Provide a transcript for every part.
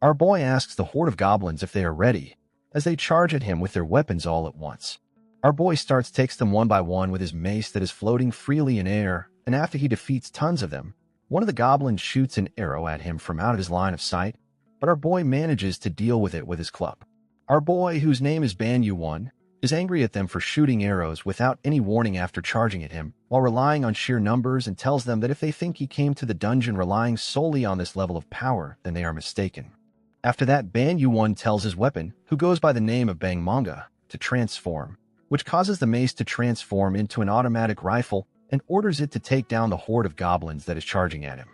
Our boy asks the horde of goblins if they are ready, as they charge at him with their weapons all at once. Our boy takes them one by one with his mace that is floating freely in air, and after he defeats tons of them, one of the goblins shoots an arrow at him from out of his line of sight, but our boy manages to deal with it with his club. Our boy, whose name is Ban Yu-won, is angry at them for shooting arrows without any warning after charging at him, while relying on sheer numbers, and tells them that if they think he came to the dungeon relying solely on this level of power, then they are mistaken. After that, Ban Yu-won tells his weapon, who goes by the name of Bang Manga, to transform, which causes the mace to transform into an automatic rifle and orders it to take down the horde of goblins that is charging at him.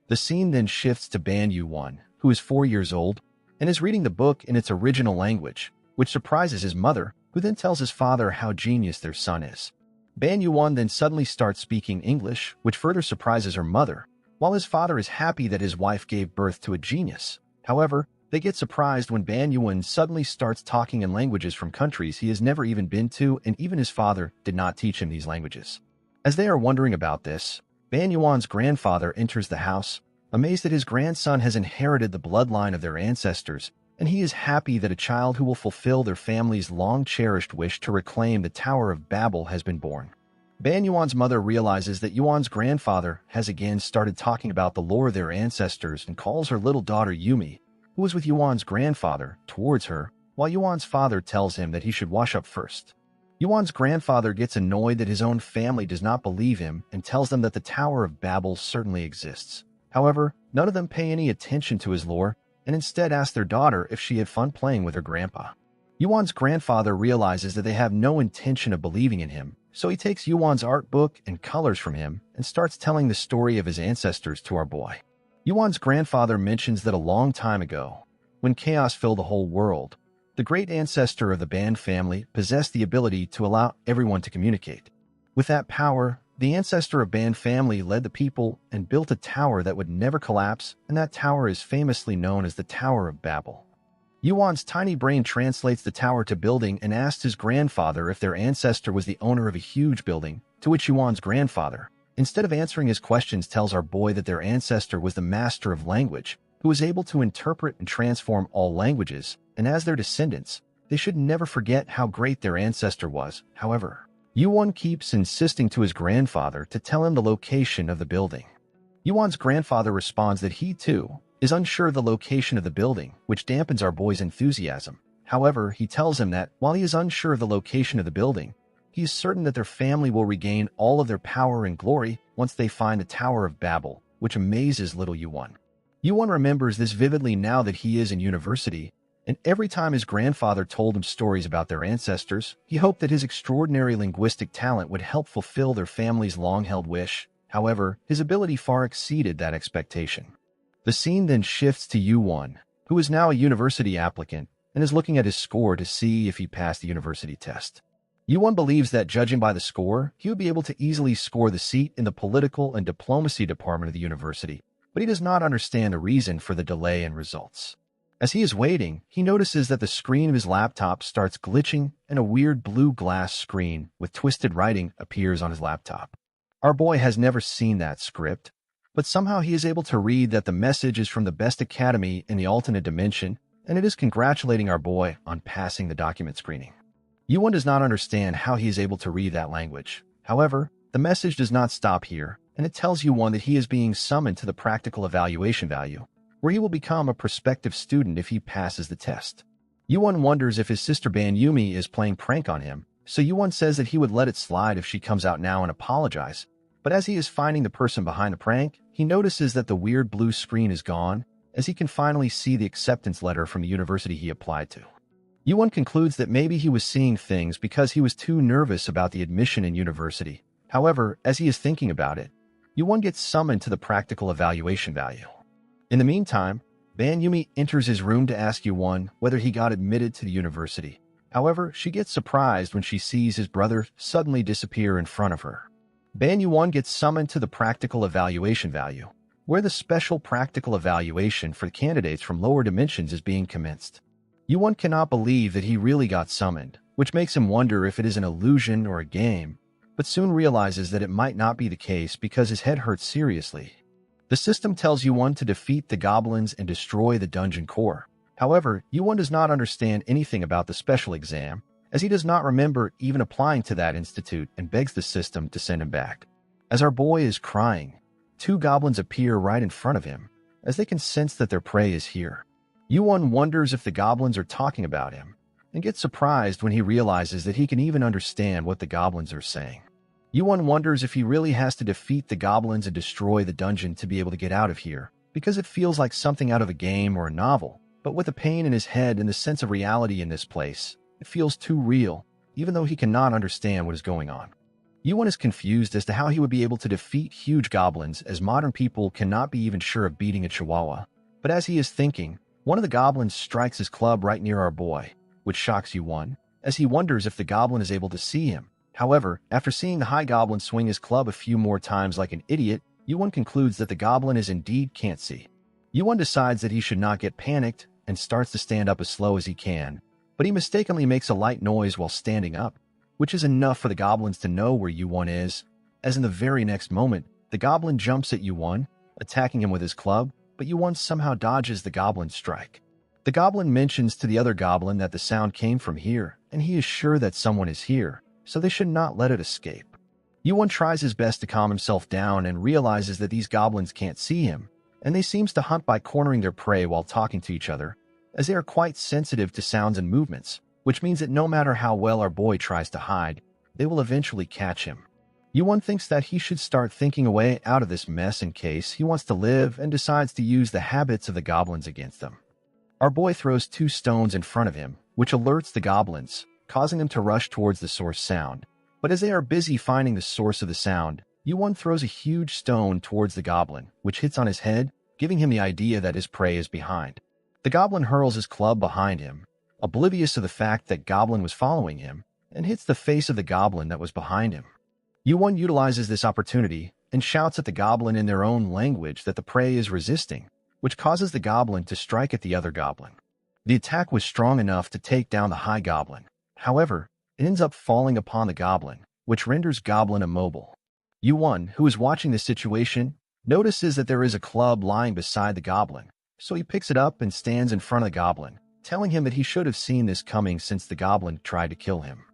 The scene then shifts to Ban Yu-won, who is 4 years old, and is reading the book in its original language, which surprises his mother, who then tells his father how genius their son is. Ban Yu-won then suddenly starts speaking English, which further surprises her mother, while his father is happy that his wife gave birth to a genius. However, they get surprised when Ban Yu-won suddenly starts talking in languages from countries he has never even been to, and even his father did not teach him these languages. As they are wondering about this, Ban Yu-won's grandfather enters the house, amazed that his grandson has inherited the bloodline of their ancestors, and he is happy that a child who will fulfill their family's long-cherished wish to reclaim the Tower of Babel has been born. Ban Yuan's mother realizes that Yuan's grandfather has again started talking about the lore of their ancestors and calls her little daughter Yumi, who was with Yuan's grandfather, towards her, while Yuan's father tells him that he should wash up first. Yuan's grandfather gets annoyed that his own family does not believe him and tells them that the Tower of Babel certainly exists. However, none of them pay any attention to his lore, and instead ask their daughter if she had fun playing with her grandpa. Yuan's grandfather realizes that they have no intention of believing in him, so he takes Yuan's art book and colors from him and starts telling the story of his ancestors to our boy. Yuan's grandfather mentions that a long time ago, when chaos filled the whole world, the great ancestor of the Ban family possessed the ability to allow everyone to communicate. With that power, the ancestor of Ban family led the people and built a tower that would never collapse, and that tower is famously known as the Tower of Babel. Yuan's tiny brain translates the tower to building and asks his grandfather if their ancestor was the owner of a huge building, to which Yuan's grandfather, instead of answering his questions, tells our boy that their ancestor was the master of language, who was able to interpret and transform all languages, and as their descendants, they should never forget how great their ancestor was. However, Yuan keeps insisting to his grandfather to tell him the location of the building. Yuan's grandfather responds that he, too, is unsure of the location of the building, which dampens our boy's enthusiasm. However, he tells him that, while he is unsure of the location of the building, he is certain that their family will regain all of their power and glory once they find the Tower of Babel, which amazes little Yuan. Yuan remembers this vividly now that he is in university, and every time his grandfather told him stories about their ancestors, he hoped that his extraordinary linguistic talent would help fulfill their family's long-held wish. However, his ability far exceeded that expectation. The scene then shifts to Yuan, who is now a university applicant and is looking at his score to see if he passed the university test. Yuan believes that, judging by the score, he would be able to easily score the seat in the political and diplomacy department of the university, but he does not understand the reason for the delay in results. As he is waiting, he notices that the screen of his laptop starts glitching and a weird blue glass screen with twisted writing appears on his laptop. Our boy has never seen that script, but somehow he is able to read that the message is from the best academy in the alternate dimension, and it is congratulating our boy on passing the document screening. Yuan does not understand how he is able to read that language. However, the message does not stop here, and it tells Yuan that he is being summoned to the practical evaluation value, where he will become a prospective student if he passes the test. Yuan wonders if his sister Ban Yumi is playing prank on him, so Yuan says that he would let it slide if she comes out now and apologize. But as he is finding the person behind the prank, he notices that the weird blue screen is gone, as he can finally see the acceptance letter from the university he applied to. Yuan concludes that maybe he was seeing things because he was too nervous about the admission in university. However, as he is thinking about it, Yuan gets summoned to the practical evaluation value. In the meantime, Ban Yumi enters his room to ask Yuan whether he got admitted to the university. However, she gets surprised when she sees his brother suddenly disappear in front of her. Ban Yuan gets summoned to the practical evaluation value, where the special practical evaluation for candidates from lower dimensions is being commenced. Yuan cannot believe that he really got summoned, which makes him wonder if it is an illusion or a game, but soon realizes that it might not be the case because his head hurts seriously. The system tells Yuan to defeat the goblins and destroy the dungeon core. However, Yuan does not understand anything about the special exam, as he does not remember even applying to that institute and begs the system to send him back. As our boy is crying, two goblins appear right in front of him, as they can sense that their prey is here. Yuan wonders if the goblins are talking about him, and gets surprised when he realizes that he can even understand what the goblins are saying. Yuan wonders if he really has to defeat the goblins and destroy the dungeon to be able to get out of here, because it feels like something out of a game or a novel. But with the pain in his head and the sense of reality in this place, it feels too real, even though he cannot understand what is going on. Yuan is confused as to how he would be able to defeat huge goblins, as modern people cannot be even sure of beating a chihuahua. But as he is thinking, one of the goblins strikes his club right near our boy, which shocks Yuan, as he wonders if the goblin is able to see him. However, after seeing the high goblin swing his club a few more times like an idiot, Yuan concludes that the goblin is indeed can't see. Yuan decides that he should not get panicked and starts to stand up as slow as he can, but he mistakenly makes a light noise while standing up, which is enough for the goblins to know where Yuan is, as in the very next moment, the goblin jumps at Yuan, attacking him with his club, but Yuan somehow dodges the goblin's strike. The goblin mentions to the other goblin that the sound came from here, and he is sure that someone is here, so they should not let it escape. Yuan tries his best to calm himself down and realizes that these goblins can't see him, and they seems to hunt by cornering their prey while talking to each other, as they are quite sensitive to sounds and movements, which means that no matter how well our boy tries to hide, they will eventually catch him. Yuan thinks that he should start thinking a way out of this mess in case he wants to live, and decides to use the habits of the goblins against them. Our boy throws two stones in front of him, which alerts the goblins, causing them to rush towards the source sound. But as they are busy finding the source of the sound, Yuan throws a huge stone towards the goblin, which hits on his head, giving him the idea that his prey is behind. The goblin hurls his club behind him, oblivious of the fact that goblin was following him, and hits the face of the goblin that was behind him. Yuan utilizes this opportunity and shouts at the goblin in their own language that the prey is resisting, which causes the goblin to strike at the other goblin. The attack was strong enough to take down the high goblin. However, it ends up falling upon the goblin, which renders goblin immobile. Yuan, who is watching the situation, notices that there is a club lying beside the goblin, so he picks it up and stands in front of the goblin, telling him that he should have seen this coming since the goblin tried to kill him.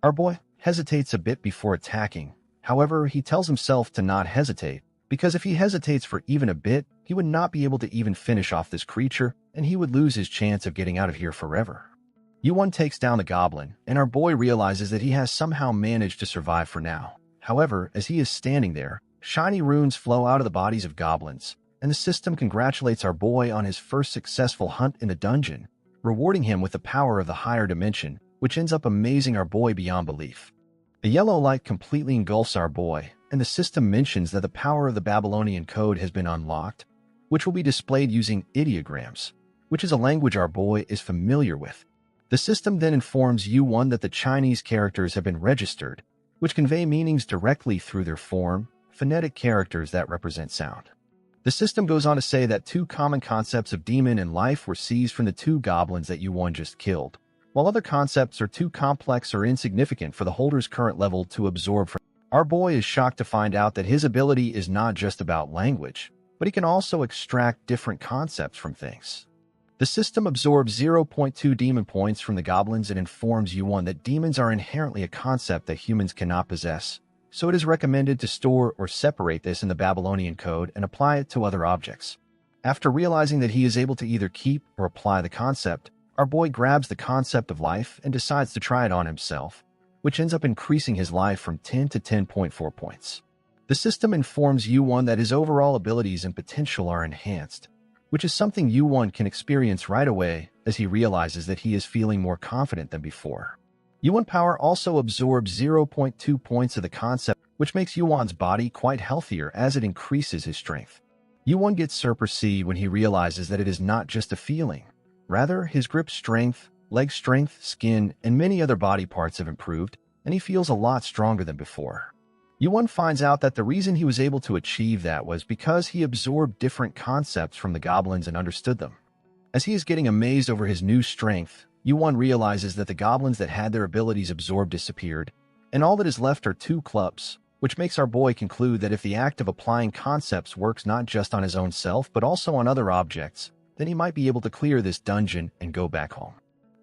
Our boy hesitates a bit before attacking. However, he tells himself to not hesitate, because if he hesitates for even a bit, he would not be able to even finish off this creature, and he would lose his chance of getting out of here forever. Yuan takes down the goblin, and our boy realizes that he has somehow managed to survive for now. However, as he is standing there, shiny runes flow out of the bodies of goblins, and the system congratulates our boy on his first successful hunt in the dungeon, rewarding him with the power of the higher dimension, which ends up amazing our boy beyond belief. A yellow light completely engulfs our boy, and the system mentions that the power of the Babylonian code has been unlocked, which will be displayed using ideograms, which is a language our boy is familiar with. The system then informs Yuan that the Chinese characters have been registered, which convey meanings directly through their form, phonetic characters that represent sound. The system goes on to say that two common concepts of demon and life were seized from the two goblins that Yuan just killed, while other concepts are too complex or insignificant for the holder's current level to absorb from. Our boy is shocked to find out that his ability is not just about language, but he can also extract different concepts from things. The system absorbs 0.2 demon points from the goblins and informs Yuan that demons are inherently a concept that humans cannot possess, so it is recommended to store or separate this in the Babylonian code and apply it to other objects. After realizing that he is able to either keep or apply the concept, our boy grabs the concept of life and decides to try it on himself, which ends up increasing his life from 10 to 10.4 points. The system informs Yuan that his overall abilities and potential are enhanced, which is something Yuan can experience right away as he realizes that he is feeling more confident than before. Yuan power also absorbs 0.2 points of the concept, which makes Yuan's body quite healthier as it increases his strength. Yuan gets Super C when he realizes that it is not just a feeling. Rather, his grip strength, leg strength, skin, and many other body parts have improved, and he feels a lot stronger than before. Yuan finds out that the reason he was able to achieve that was because he absorbed different concepts from the goblins and understood them. As he is getting amazed over his new strength, Yuan realizes that the goblins that had their abilities absorbed disappeared, and all that is left are two clubs, which makes our boy conclude that if the act of applying concepts works not just on his own self but also on other objects, then he might be able to clear this dungeon and go back home.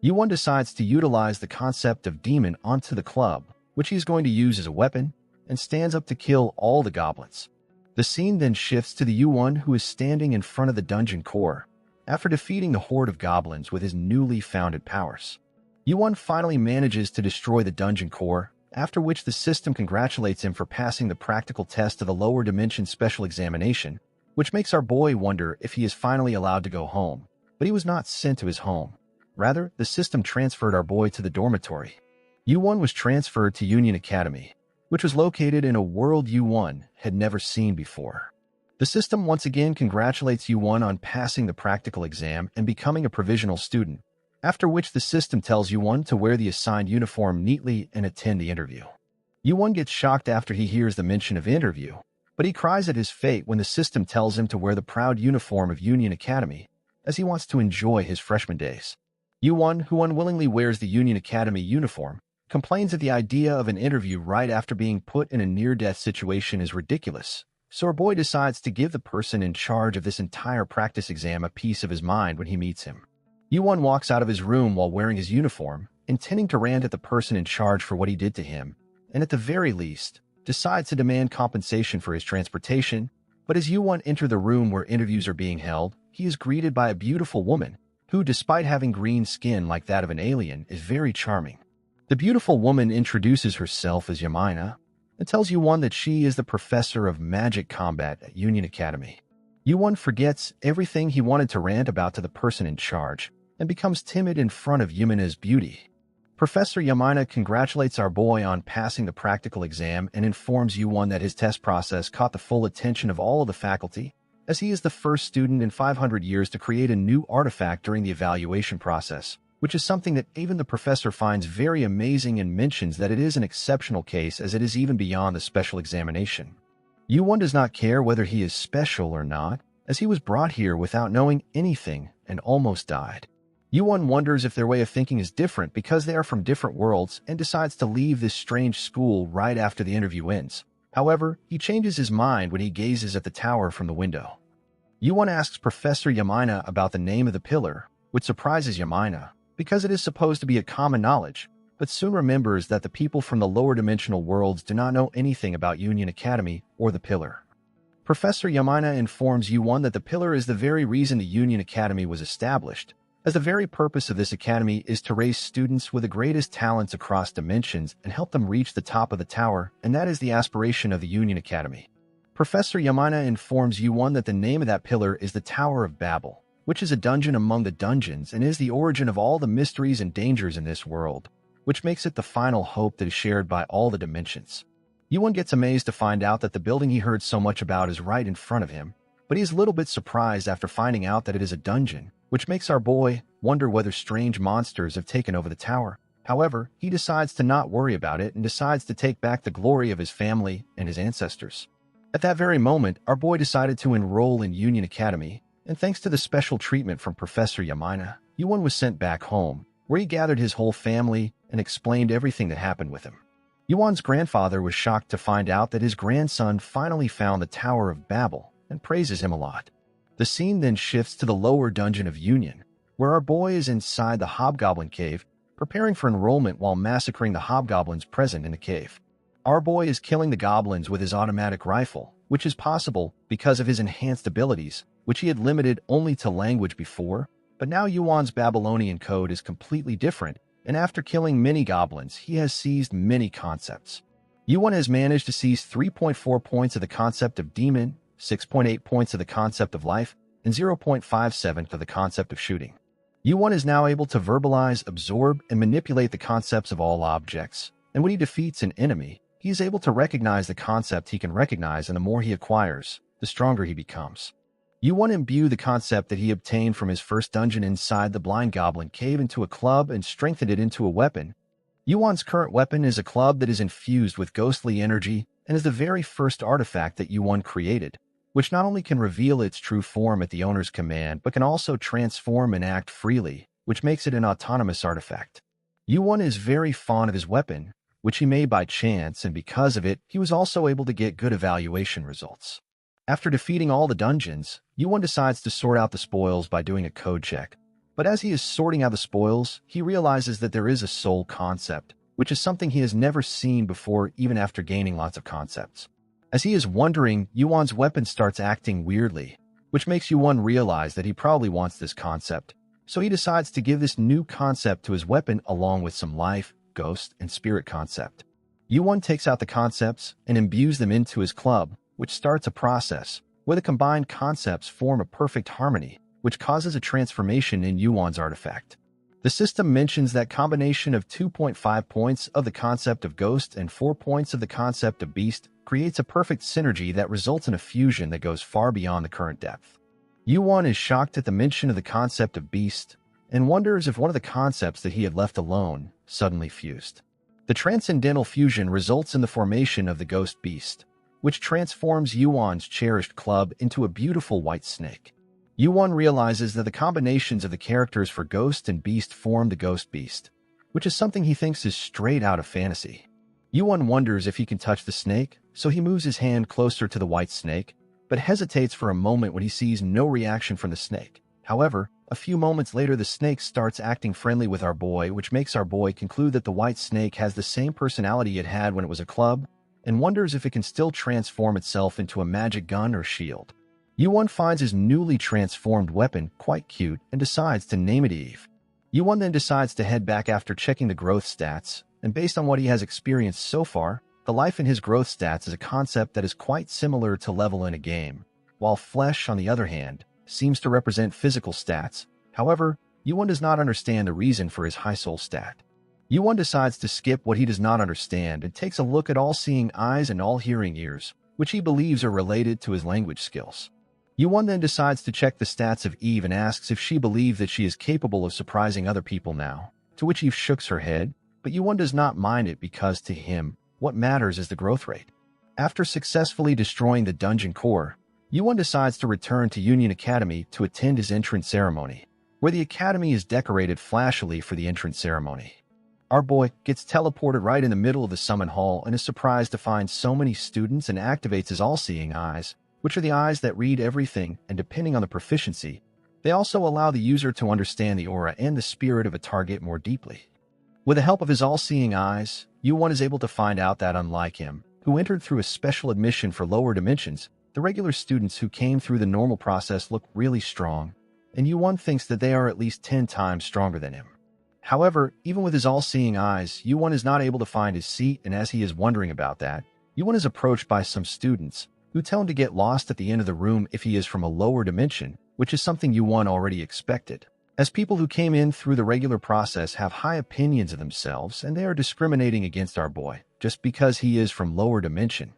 Yu-won decides to utilize the concept of demon onto the club, which he is going to use as a weapon, and stands up to kill all the goblins. The scene then shifts to the Yu-won who is standing in front of the dungeon core, after defeating the horde of goblins with his newly founded powers. Yu-won finally manages to destroy the dungeon core, after which the system congratulates him for passing the practical test of the lower dimension special examination, which makes our boy wonder if he is finally allowed to go home. But he was not sent to his home. Rather, the system transferred our boy to the dormitory. Yu-won was transferred to Union Academy, which was located in a world Yu-won had never seen before. The system once again congratulates Yu-won on passing the practical exam and becoming a provisional student, after which the system tells Yu-won to wear the assigned uniform neatly and attend the interview. Yu-won gets shocked after he hears the mention of interview, but he cries at his fate when the system tells him to wear the proud uniform of Union Academy, as he wants to enjoy his freshman days. Yu-won, who unwillingly wears the Union Academy uniform, complains that the idea of an interview right after being put in a near-death situation is ridiculous, so our boy decides to give the person in charge of this entire practice exam a piece of his mind when he meets him. Yu-won walks out of his room while wearing his uniform, intending to rant at the person in charge for what he did to him, and at the very least, decides to demand compensation for his transportation. But as Yu-won enters the room where interviews are being held, he is greeted by a beautiful woman, who, despite having green skin like that of an alien, is very charming. The beautiful woman introduces herself as Yamina, and tells Yu-won that she is the professor of magic combat at Union Academy. Yu-won forgets everything he wanted to rant about to the person in charge, and becomes timid in front of Yamina's beauty. Professor Yamina congratulates our boy on passing the practical exam and informs Yu-won that his test process caught the full attention of all of the faculty, as he is the first student in 500 years to create a new artifact during the evaluation process, which is something that even the professor finds very amazing and mentions that it is an exceptional case as it is even beyond the special examination. Yu-won does not care whether he is special or not, as he was brought here without knowing anything and almost died. Yu-won wonders if their way of thinking is different because they are from different worlds and decides to leave this strange school right after the interview ends. However, he changes his mind when he gazes at the tower from the window. Yu-won asks Professor Yamina about the name of the pillar, which surprises Yamina, because it is supposed to be a common knowledge, but soon remembers that the people from the lower dimensional worlds do not know anything about Union Academy or the pillar. Professor Yamina informs Yu-won that the pillar is the very reason the Union Academy was established, as the very purpose of this academy is to raise students with the greatest talents across dimensions and help them reach the top of the tower, and that is the aspiration of the Union Academy. Professor Yamina informs Yu-won that the name of that pillar is the Tower of Babel, which is a dungeon among the dungeons and is the origin of all the mysteries and dangers in this world, which makes it the final hope that is shared by all the dimensions. Yu-won gets amazed to find out that the building he heard so much about is right in front of him, but he is a little bit surprised after finding out that it is a dungeon, which makes our boy wonder whether strange monsters have taken over the tower. However, he decides to not worry about it and decides to take back the glory of his family and his ancestors. At that very moment, our boy decided to enroll in Union Academy, and thanks to the special treatment from Professor Yamina, Yu-won was sent back home, where he gathered his whole family and explained everything that happened with him. Yu-won's grandfather was shocked to find out that his grandson finally found the Tower of Babel and praises him a lot. The scene then shifts to the lower dungeon of Union, where our boy is inside the Hobgoblin Cave, preparing for enrollment while massacring the hobgoblins present in the cave. Our boy is killing the goblins with his automatic rifle, which is possible because of his enhanced abilities, which he had limited only to language before, but now Yu-won's Babylonian code is completely different, and after killing many goblins, he has seized many concepts. Yu-won has managed to seize 3.4 points of the concept of demon, 6.8 points of the concept of life, and 0.57 of the concept of shooting. Yu-won is now able to verbalize, absorb, and manipulate the concepts of all objects, and when he defeats an enemy, he is able to recognize the concept he can recognize, and the more he acquires, the stronger he becomes. Yu-won imbued the concept that he obtained from his first dungeon inside the Blind Goblin Cave into a club and strengthened it into a weapon. Yu-won's current weapon is a club that is infused with ghostly energy and is the very first artifact that Yu-won created, which not only can reveal its true form at the owner's command but can also transform and act freely, which makes it an autonomous artifact. Yu-won is very fond of his weapon, which he made by chance, and because of it, he was also able to get good evaluation results. After defeating all the dungeons, Yuan decides to sort out the spoils by doing a code check. But as he is sorting out the spoils, he realizes that there is a soul concept, which is something he has never seen before even after gaining lots of concepts. As he is wondering, Yuan's weapon starts acting weirdly, which makes Yuan realize that he probably wants this concept. So he decides to give this new concept to his weapon along with some life, ghost, and spirit concept. Yuan takes out the concepts and imbues them into his club, which starts a process where the combined concepts form a perfect harmony, which causes a transformation in Yuan's artifact. The system mentions that combination of 2.5 points of the concept of ghost and 4 points of the concept of beast creates a perfect synergy that results in a fusion that goes far beyond the current depth. Yuan is shocked at the mention of the concept of beast and wonders if one of the concepts that he had left alone suddenly fused. The transcendental fusion results in the formation of the ghost beast, which transforms Yuan's cherished club into a beautiful white snake. Yuan realizes that the combinations of the characters for Ghost and Beast form the Ghost Beast, which is something he thinks is straight out of fantasy. Yuan wonders if he can touch the snake, so he moves his hand closer to the white snake, but hesitates for a moment when he sees no reaction from the snake. However, a few moments later the snake starts acting friendly with our boy, which makes our boy conclude that the white snake has the same personality it had when it was a club, and wonders if it can still transform itself into a magic gun or shield. Yuan finds his newly transformed weapon quite cute and decides to name it Eve. Yuan then decides to head back after checking the growth stats, and based on what he has experienced so far, the life in his growth stats is a concept that is quite similar to level in a game, while flesh, on the other hand, seems to represent physical stats. However, Yuan does not understand the reason for his high soul stat. Yuan decides to skip what he does not understand and takes a look at all-seeing eyes and all-hearing ears, which he believes are related to his language skills. Yuan then decides to check the stats of Eve and asks if she believes that she is capable of surprising other people now, to which Eve shakes her head, but Yuan does not mind it because, to him, what matters is the growth rate. After successfully destroying the dungeon core, Yuan decides to return to Union Academy to attend his entrance ceremony, where the academy is decorated flashily for the entrance ceremony. Our boy gets teleported right in the middle of the summon hall and is surprised to find so many students and activates his all-seeing eyes, which are the eyes that read everything, and depending on the proficiency, they also allow the user to understand the aura and the spirit of a target more deeply. With the help of his all-seeing eyes, Yuan is able to find out that unlike him, who entered through a special admission for lower dimensions, the regular students who came through the normal process look really strong, and Yuan thinks that they are at least 10 times stronger than him. However, even with his all-seeing eyes, Yuan is not able to find his seat, and as he is wondering about that, Yuan is approached by some students, who tell him to get lost at the end of the room if he is from a lower dimension, which is something Yuan already expected, as people who came in through the regular process have high opinions of themselves and they are discriminating against our boy just because he is from lower dimension.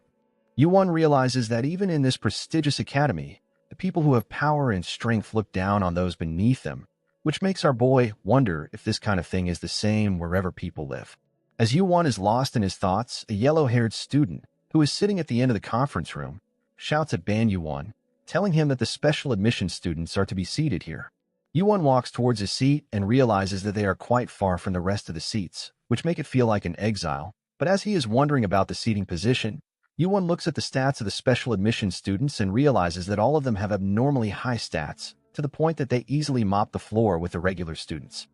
Yuan realizes that even in this prestigious academy, the people who have power and strength look down on those beneath them, which makes our boy wonder if this kind of thing is the same wherever people live. As Yuan is lost in his thoughts, a yellow-haired student, who is sitting at the end of the conference room, shouts at Ban Yuan, telling him that the special admission students are to be seated here. Yuan walks towards his seat and realizes that they are quite far from the rest of the seats, which make it feel like an exile. But as he is wondering about the seating position, Yuan looks at the stats of the special admission students and realizes that all of them have abnormally high stats, to the point that they easily mop the floor with the regular students.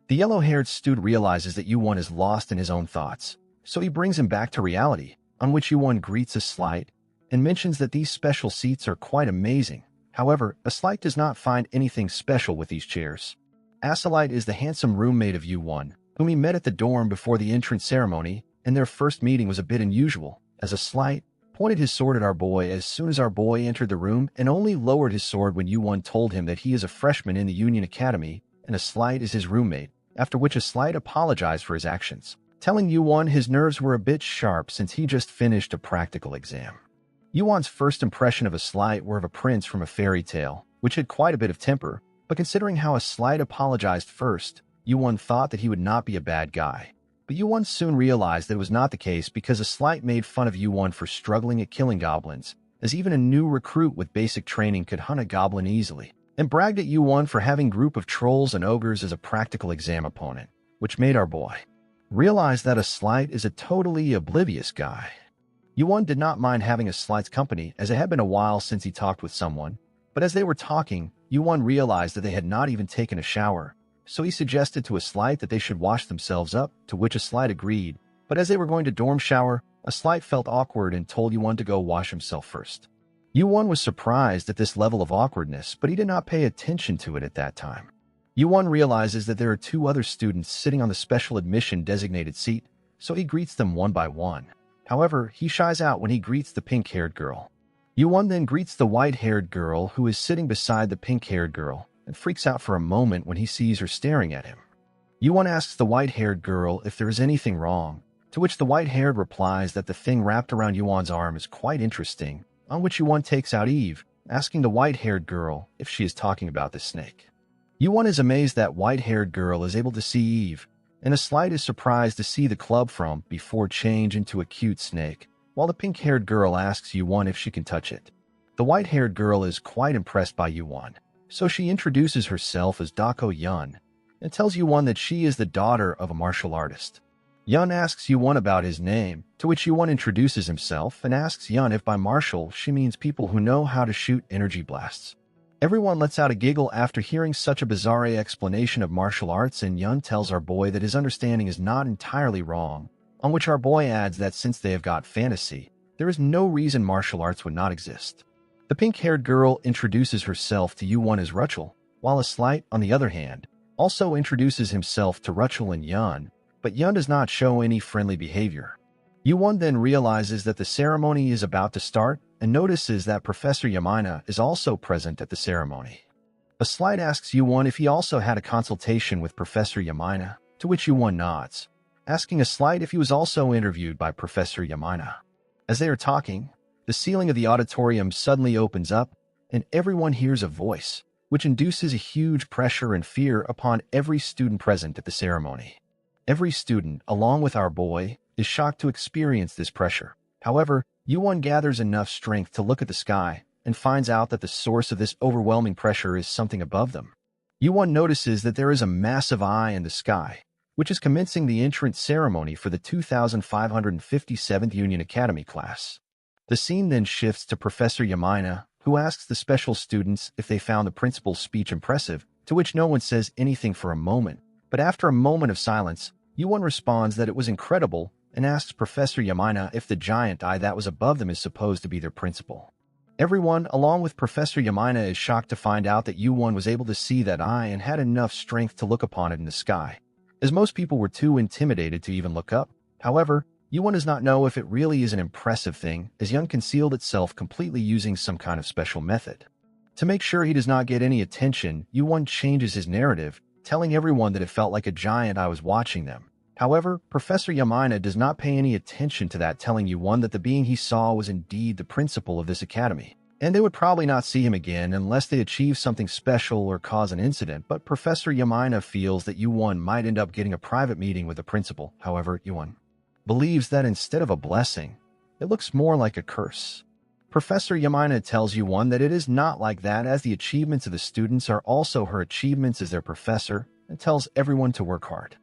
The yellow-haired student realizes that Yuan is lost in his own thoughts, so he brings him back to reality, on which Yuan greets a slight and mentions that these special seats are quite amazing. However, a slight does not find anything special with these chairs. Asalite is the handsome roommate of Yuan, whom he met at the dorm before the entrance ceremony, and their first meeting was a bit unusual, as a slight pointed his sword at our boy as soon as our boy entered the room and only lowered his sword when Yuan told him that he is a freshman in the Union Academy and a slight is his roommate, after which a slight apologized for his actions, telling Yuan his nerves were a bit sharp since he just finished a practical exam. Yuan's first impression of a slight were of a prince from a fairy tale, which had quite a bit of temper, but considering how a slight apologized first, Yuan thought that he would not be a bad guy. But Yuan soon realized that it was not the case because a slight made fun of Yuan for struggling at killing goblins, as even a new recruit with basic training could hunt a goblin easily, and bragged at Yuan for having a group of trolls and ogres as a practical exam opponent, which made our boy realize that a slight is a totally oblivious guy. Yuan did not mind having a slight's company as it had been a while since he talked with someone, but as they were talking, Yuan realized that they had not even taken a shower, so he suggested to a slight that they should wash themselves up, to which a slight agreed, but as they were going to dorm shower, a slight felt awkward and told Yuan to go wash himself first. Yuan was surprised at this level of awkwardness, but he did not pay attention to it at that time. Yuan realizes that there are two other students sitting on the special admission designated seat, so he greets them one by one. However, he shies out when he greets the pink-haired girl. Yuan then greets the white-haired girl who is sitting beside the pink-haired girl and freaks out for a moment when he sees her staring at him. Yuan asks the white-haired girl if there is anything wrong, to which the white-haired replies that the thing wrapped around Yuan's arm is quite interesting, on which Yuan takes out Eve, asking the white-haired girl if she is talking about the snake. Yuan is amazed that white-haired girl is able to see Eve, and a slight is surprised to see the club from before change into a cute snake, while the pink-haired girl asks Yuan if she can touch it. The white-haired girl is quite impressed by Yuan, so she introduces herself as Dako Yun and tells Yuan that she is the daughter of a martial artist. Yun asks Yuan about his name, to which Yuan introduces himself and asks Yun if by martial she means people who know how to shoot energy blasts. Everyone lets out a giggle after hearing such a bizarre explanation of martial arts, and Yun tells our boy that his understanding is not entirely wrong, on which our boy adds that since they have got fantasy, there is no reason martial arts would not exist. The pink-haired girl introduces herself to Yuan as Rachel, while a slight, on the other hand, also introduces himself to Rachel and Yun, but Yun does not show any friendly behavior. Yuan then realizes that the ceremony is about to start and notices that Professor Yamina is also present at the ceremony. A slight asks Yuan if he also had a consultation with Professor Yamina, to which Yuan nods, asking a slight if he was also interviewed by Professor Yamina. As they are talking, the ceiling of the auditorium suddenly opens up, and everyone hears a voice, which induces a huge pressure and fear upon every student present at the ceremony. Every student, along with our boy, is shocked to experience this pressure. However, Yuan gathers enough strength to look at the sky and finds out that the source of this overwhelming pressure is something above them. Yuan notices that there is a massive eye in the sky, which is commencing the entrance ceremony for the 2557th Union Academy class. The scene then shifts to Professor Yamina, who asks the special students if they found the principal's speech impressive, to which no one says anything for a moment. But after a moment of silence, Yuan responds that it was incredible and asks Professor Yamina if the giant eye that was above them is supposed to be their principal. Everyone, along with Professor Yamina, is shocked to find out that Yuan was able to see that eye and had enough strength to look upon it in the sky, as most people were too intimidated to even look up. However, Yuan does not know if it really is an impressive thing, as Yun concealed itself completely using some kind of special method. To make sure he does not get any attention, Yuan changes his narrative, telling everyone that it felt like a giant eye was watching them. However, Professor Yamina does not pay any attention to that, telling Yuan that the being he saw was indeed the principal of this academy, and they would probably not see him again unless they achieve something special or cause an incident. But Professor Yamina feels that Yuan might end up getting a private meeting with the principal. However, Yuan believes that instead of a blessing, it looks more like a curse. Professor Yamina tells Yuan that it is not like that, as the achievements of the students are also her achievements as their professor, and tells everyone to work hard.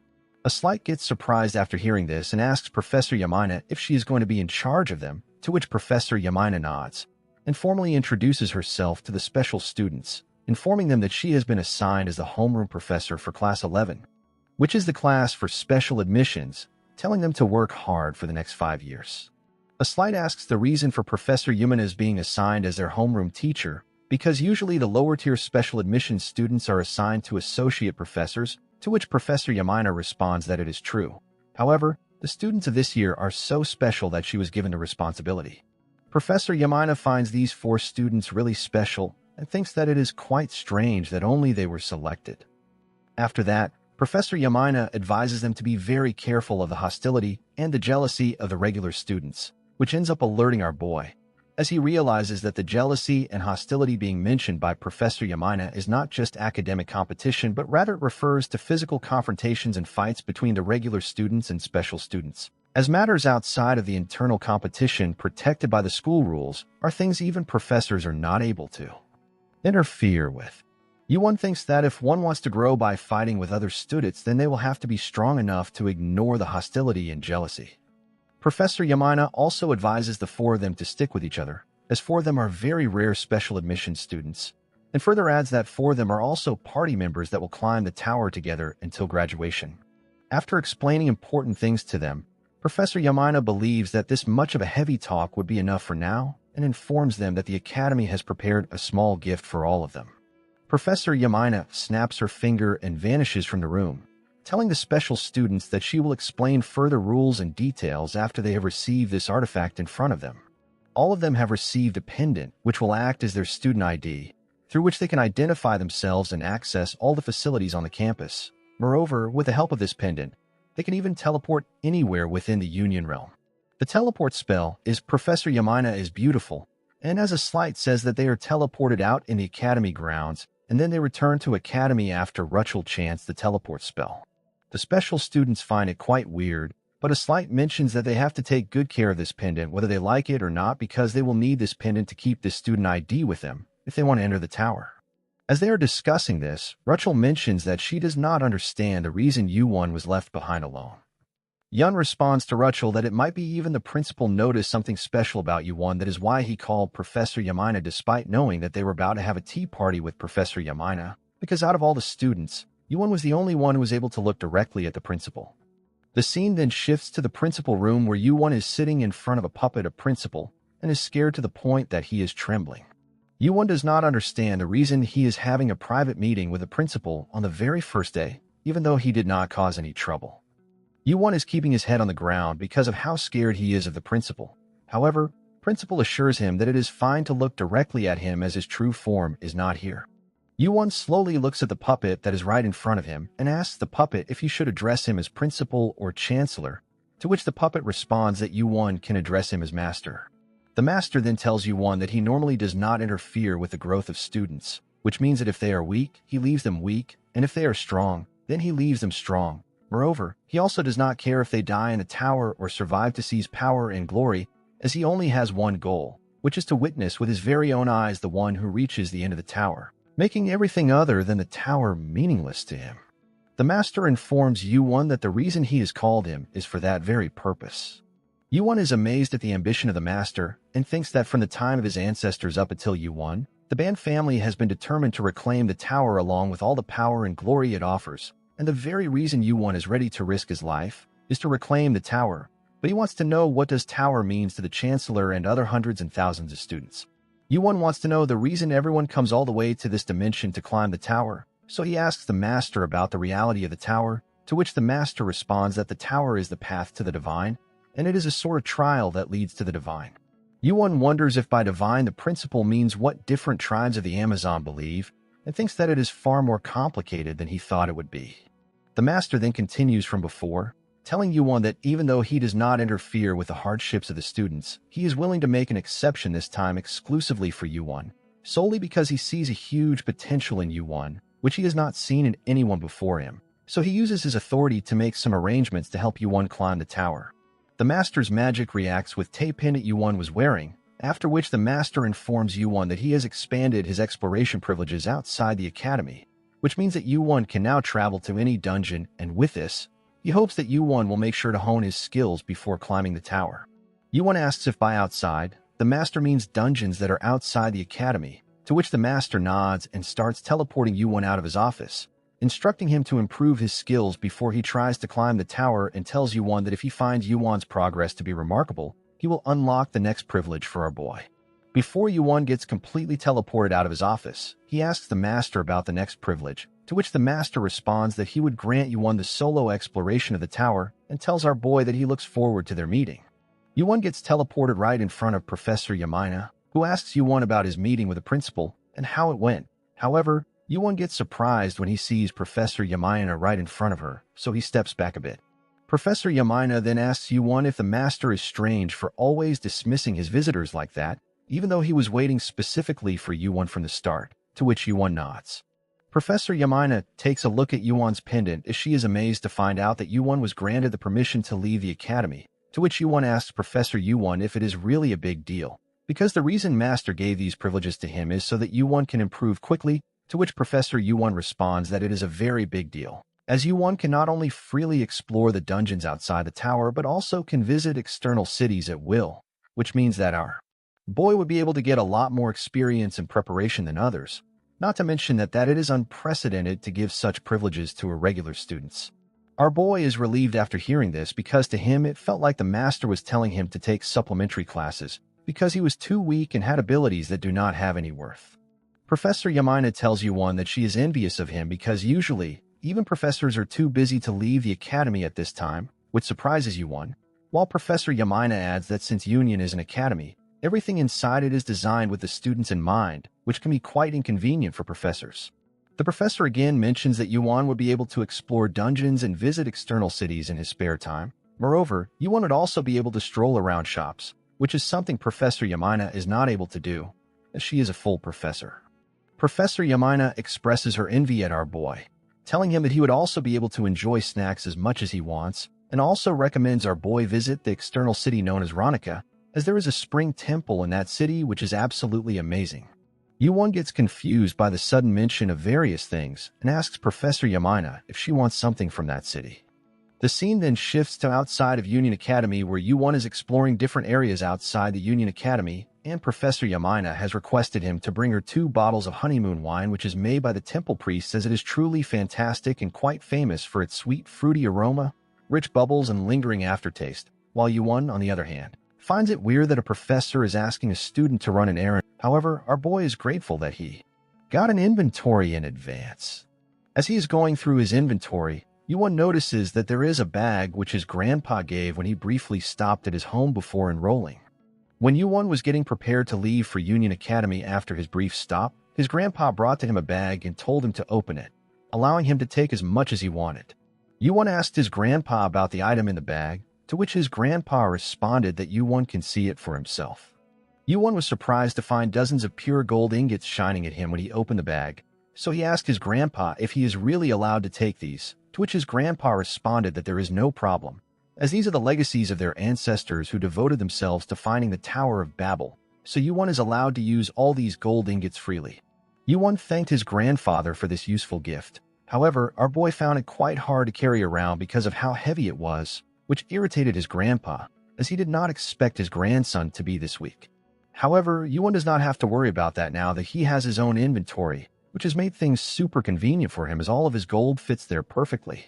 A slight gets surprised after hearing this and asks Professor Yamina if she is going to be in charge of them, to which Professor Yamina nods, and formally introduces herself to the special students, informing them that she has been assigned as the homeroom professor for Class 11, which is the class for special admissions, telling them to work hard for the next 5 years. A slight asks the reason for Professor Yamina's being assigned as their homeroom teacher, because usually the lower-tier special admissions students are assigned to associate professors, to which Professor Yamina responds that it is true. However, the students of this year are so special that she was given the responsibility. Professor Yamina finds these 4 students really special and thinks that it is quite strange that only they were selected. After that, Professor Yamina advises them to be very careful of the hostility and the jealousy of the regular students, which ends up alerting our boy, as he realizes that the jealousy and hostility being mentioned by Professor Yamina is not just academic competition, but rather it refers to physical confrontations and fights between the regular students and special students, as matters outside of the internal competition protected by the school rules are things even professors are not able to interfere with. Yuan thinks that if one wants to grow by fighting with other students, then they will have to be strong enough to ignore the hostility and jealousy. Professor Yamina also advises the four of them to stick with each other, as four of them are very rare special admission students, and further adds that four of them are also party members that will climb the tower together until graduation. After explaining important things to them, Professor Yamina believes that this much of a heavy talk would be enough for now and informs them that the Academy has prepared a small gift for all of them. Professor Yamina snaps her finger and vanishes from the room, telling the special students that she will explain further rules and details after they have received this artifact in front of them. All of them have received a pendant which will act as their student ID, through which they can identify themselves and access all the facilities on the campus. Moreover, with the help of this pendant, they can even teleport anywhere within the Union realm. The teleport spell is Professor Yamina is beautiful, and as a slight says that they are teleported out in the Academy grounds, and then they return to Academy after Rachel chants the teleport spell. The special students find it quite weird, but a slight mentions that they have to take good care of this pendant whether they like it or not because they will need this pendant to keep this student ID with them if they want to enter the tower. As they are discussing this, Rachel mentions that she does not understand the reason Yuan was left behind alone. Yun responds to Rachel that it might be even the principal noticed something special about Yuan, that is why he called Professor Yamina despite knowing that they were about to have a tea party with Professor Yamina, because out of all the students, Yuan was the only one who was able to look directly at the principal. The scene then shifts to the principal room where Yuan is sitting in front of a puppet of principal and is scared to the point that he is trembling. Yuan does not understand the reason he is having a private meeting with the principal on the very first day, even though he did not cause any trouble. Yuan is keeping his head on the ground because of how scared he is of the principal. However, principal assures him that it is fine to look directly at him as his true form is not here. Yuan slowly looks at the puppet that is right in front of him and asks the puppet if he should address him as principal or chancellor, to which the puppet responds that Yuan can address him as master. The master then tells Yuan that he normally does not interfere with the growth of students, which means that if they are weak, he leaves them weak, and if they are strong, then he leaves them strong. Moreover, he also does not care if they die in a tower or survive to seize power and glory, as he only has one goal, which is to witness with his very own eyes the one who reaches the end of the tower, making everything other than the tower meaningless to him. The master informs Yuan that the reason he has called him is for that very purpose. Yuan is amazed at the ambition of the master and thinks that from the time of his ancestors up until Yuan, the Ban family has been determined to reclaim the tower along with all the power and glory it offers, and the very reason Yuan is ready to risk his life is to reclaim the tower, but he wants to know what does tower means to the chancellor and other hundreds and thousands of students. Yuan wants to know the reason everyone comes all the way to this dimension to climb the tower, so he asks the master about the reality of the tower, to which the master responds that the tower is the path to the divine, and it is a sort of trial that leads to the divine. Yuan wonders if by divine the principle means what different tribes of the Amazon believe, and thinks that it is far more complicated than he thought it would be. The master then continues from before, telling Yuan that even though he does not interfere with the hardships of the students, he is willing to make an exception this time exclusively for Yuan, solely because he sees a huge potential in Yuan, which he has not seen in anyone before him. So he uses his authority to make some arrangements to help Yuan climb the tower. The master's magic reacts with tape pendant Yuan was wearing, after which the master informs Yuan that he has expanded his exploration privileges outside the academy, which means that Yuan can now travel to any dungeon, and with this, he hopes that Yuan will make sure to hone his skills before climbing the tower. Yuan asks if by outside, the master means dungeons that are outside the academy, to which the master nods and starts teleporting Yuan out of his office, instructing him to improve his skills before he tries to climb the tower, and tells Yuan that if he finds Yuan's progress to be remarkable, he will unlock the next privilege for our boy. Before Yuan gets completely teleported out of his office, he asks the master about the next privilege, to which the master responds that he would grant Yuan the solo exploration of the tower and tells our boy that he looks forward to their meeting. Yuan gets teleported right in front of Professor Yamina, who asks Yuan about his meeting with the principal and how it went. However, Yuan gets surprised when he sees Professor Yamina right in front of her, so he steps back a bit. Professor Yamina then asks Yuan if the master is strange for always dismissing his visitors like that, even though he was waiting specifically for Yuan from the start, to which Yuan nods. Professor Yamina takes a look at Yuan's pendant as she is amazed to find out that Yuan was granted the permission to leave the academy, to which Yuan asks Professor Yuan if it is really a big deal, because the reason Master gave these privileges to him is so that Yuan can improve quickly to which Professor Yuan responds that it is a very big deal, as Yuan can not only freely explore the dungeons outside the tower but also can visit external cities at will, which means that our boy would be able to get a lot more experience and preparation than others, not to mention that it is unprecedented to give such privileges to irregular students. Our boy is relieved after hearing this because to him it felt like the master was telling him to take supplementary classes because he was too weak and had abilities that do not have any worth. Professor Yamina tells Yuan that she is envious of him because usually, even professors are too busy to leave the academy at this time, which surprises Yuan, while Professor Yamina adds that since Union is an academy, everything inside it is designed with the students in mind, which can be quite inconvenient for professors. The professor again mentions that Yuan would be able to explore dungeons and visit external cities in his spare time. Moreover, Yuan would also be able to stroll around shops, which is something Professor Yamina is not able to do, as she is a full professor. Professor Yamina expresses her envy at our boy, telling him that he would also be able to enjoy snacks as much as he wants, and also recommends our boy visit the external city known as Ronica, as there is a spring temple in that city which is absolutely amazing. Yuan gets confused by the sudden mention of various things and asks Professor Yamina if she wants something from that city. The scene then shifts to outside of Union Academy where Yuan is exploring different areas outside the Union Academy, and Professor Yamina has requested him to bring her 2 bottles of honeymoon wine which is made by the temple priest as it is truly fantastic and quite famous for its sweet fruity aroma, rich bubbles and lingering aftertaste, while Yuan, on the other hand, finds it weird that a professor is asking a student to run an errand. However, our boy is grateful that he got an inventory in advance. As he is going through his inventory, Yuan notices that there is a bag which his grandpa gave when he briefly stopped at his home before enrolling. When Yuan was getting prepared to leave for Union Academy after his brief stop, his grandpa brought to him a bag and told him to open it, allowing him to take as much as he wanted. Yuan asked his grandpa about the item in the bag, to which his grandpa responded that Yuan can see it for himself. Yuan was surprised to find dozens of pure gold ingots shining at him when he opened the bag, so he asked his grandpa if he is really allowed to take these, to which his grandpa responded that there is no problem, as these are the legacies of their ancestors who devoted themselves to finding the Tower of Babel, so Yuan is allowed to use all these gold ingots freely. Yuan thanked his grandfather for this useful gift. However, our boy found it quite hard to carry around because of how heavy it was, which irritated his grandpa, as he did not expect his grandson to be this weak. However, Yuan does not have to worry about that now that he has his own inventory, which has made things super convenient for him as all of his gold fits there perfectly.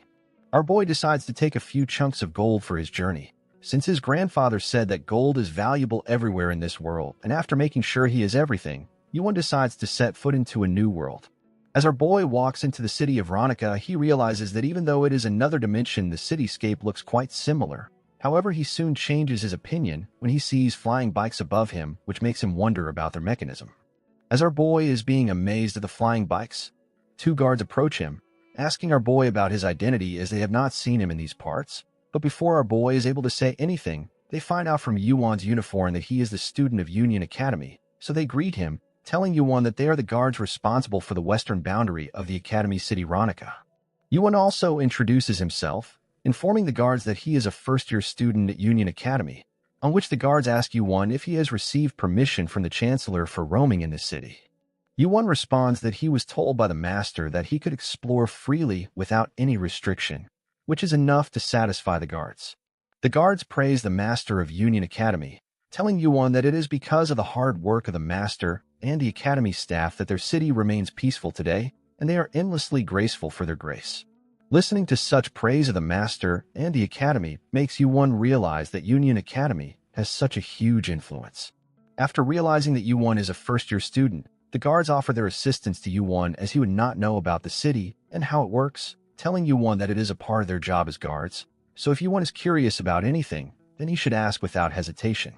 Our boy decides to take a few chunks of gold for his journey, since his grandfather said that gold is valuable everywhere in this world, and after making sure he has everything, Yuan decides to set foot into a new world. As our boy walks into the city of Ronica, he realizes that even though it is another dimension, the cityscape looks quite similar. However, he soon changes his opinion when he sees flying bikes above him, which makes him wonder about their mechanism. As our boy is being amazed at the flying bikes, 2 guards approach him, asking our boy about his identity as they have not seen him in these parts. But before our boy is able to say anything, they find out from Yuan's uniform that he is the student of Union Academy, so they greet him, telling Yuan that they are the guards responsible for the western boundary of the Academy City Ronica. Yuan also introduces himself, informing the guards that he is a first-year student at Union Academy, on which the guards ask Yuan if he has received permission from the Chancellor for roaming in the city. Yuan responds that he was told by the master that he could explore freely without any restriction, which is enough to satisfy the guards. The guards praise the master of Union Academy, telling Yuan that it is because of the hard work of the master and the academy staff that their city remains peaceful today, and they are endlessly graceful for their grace. Listening to such praise of the master and the academy makes Yuan realize that Union Academy has such a huge influence. After realizing that Yuan is a first-year student, the guards offer their assistance to Yuan as he would not know about the city and how it works, telling Yuan that it is a part of their job as guards, so if Yuan is curious about anything, then he should ask without hesitation.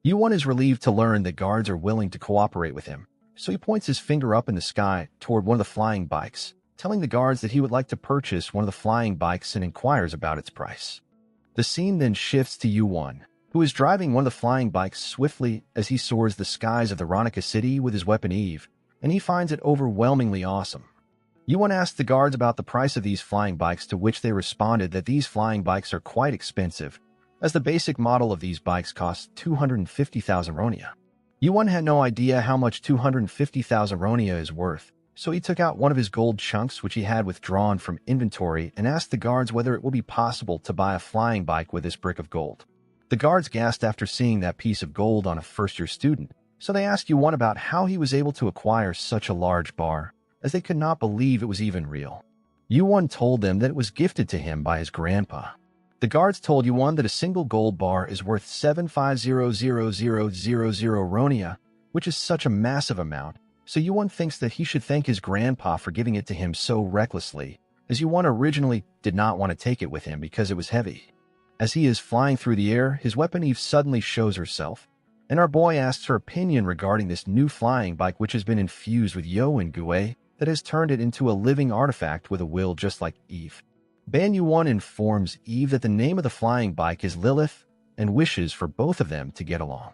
Yuan is relieved to learn that guards are willing to cooperate with him, so he points his finger up in the sky toward one of the flying bikes, telling the guards that he would like to purchase one of the flying bikes and inquires about its price. The scene then shifts to Yuan, who is driving one of the flying bikes swiftly as he soars the skies of the Ronica city with his weapon Eve, and he finds it overwhelmingly awesome. Yuan asks the guards about the price of these flying bikes, to which they responded that these flying bikes are quite expensive, as the basic model of these bikes costs 250,000 ronia. Yuan had no idea how much 250,000 ronia is worth, So he took out one of his gold chunks which he had withdrawn from inventory and asked the guards whether it will be possible to buy a flying bike with this brick of gold. The guards gasped after seeing that piece of gold on a first-year student, so they asked Yuan about how he was able to acquire such a large bar, as they could not believe it was even real. Yuan told them that it was gifted to him by his grandpa. The guards told Yuan that a single gold bar is worth 750,000 ronia, which is such a massive amount, so Yuan thinks that he should thank his grandpa for giving it to him so recklessly, as Yuan originally did not want to take it with him because it was heavy. As he is flying through the air, his weapon Eve suddenly shows herself, and our boy asks her opinion regarding this new flying bike which has been infused with Yo and Gue that has turned it into a living artifact with a will just like Eve. Ban Yuan informs Eve that the name of the flying bike is Lilith and wishes for both of them to get along.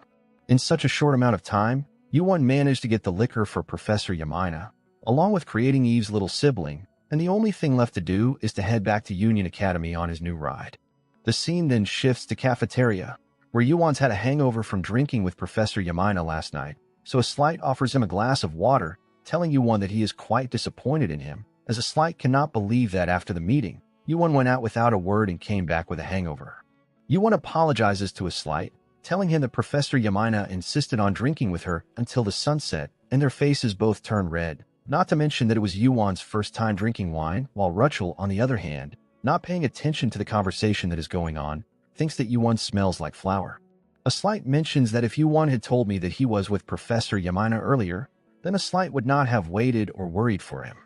In such a short amount of time, Yuan managed to get the liquor for Professor Yamina, along with creating Eve's little sibling, and the only thing left to do is to head back to Union Academy on his new ride. The scene then shifts to cafeteria, where Yuan's had a hangover from drinking with Professor Yamina last night, so a Slight offers him a glass of water, telling Yuan that he is quite disappointed in him, as a Slight cannot believe that after the meeting, Yuan went out without a word and came back with a hangover. Yuan apologizes to a Slight, telling him that Professor Yamina insisted on drinking with her until the sunset, and their faces both turn red, not to mention that it was Yuan's first time drinking wine, while Rachel, on the other hand, not paying attention to the conversation that is going on, thinks that Yuan smells like flour. A Slight mentions that if Yuan had told me that he was with Professor Yamina earlier, then a Slight would not have waited or worried for him.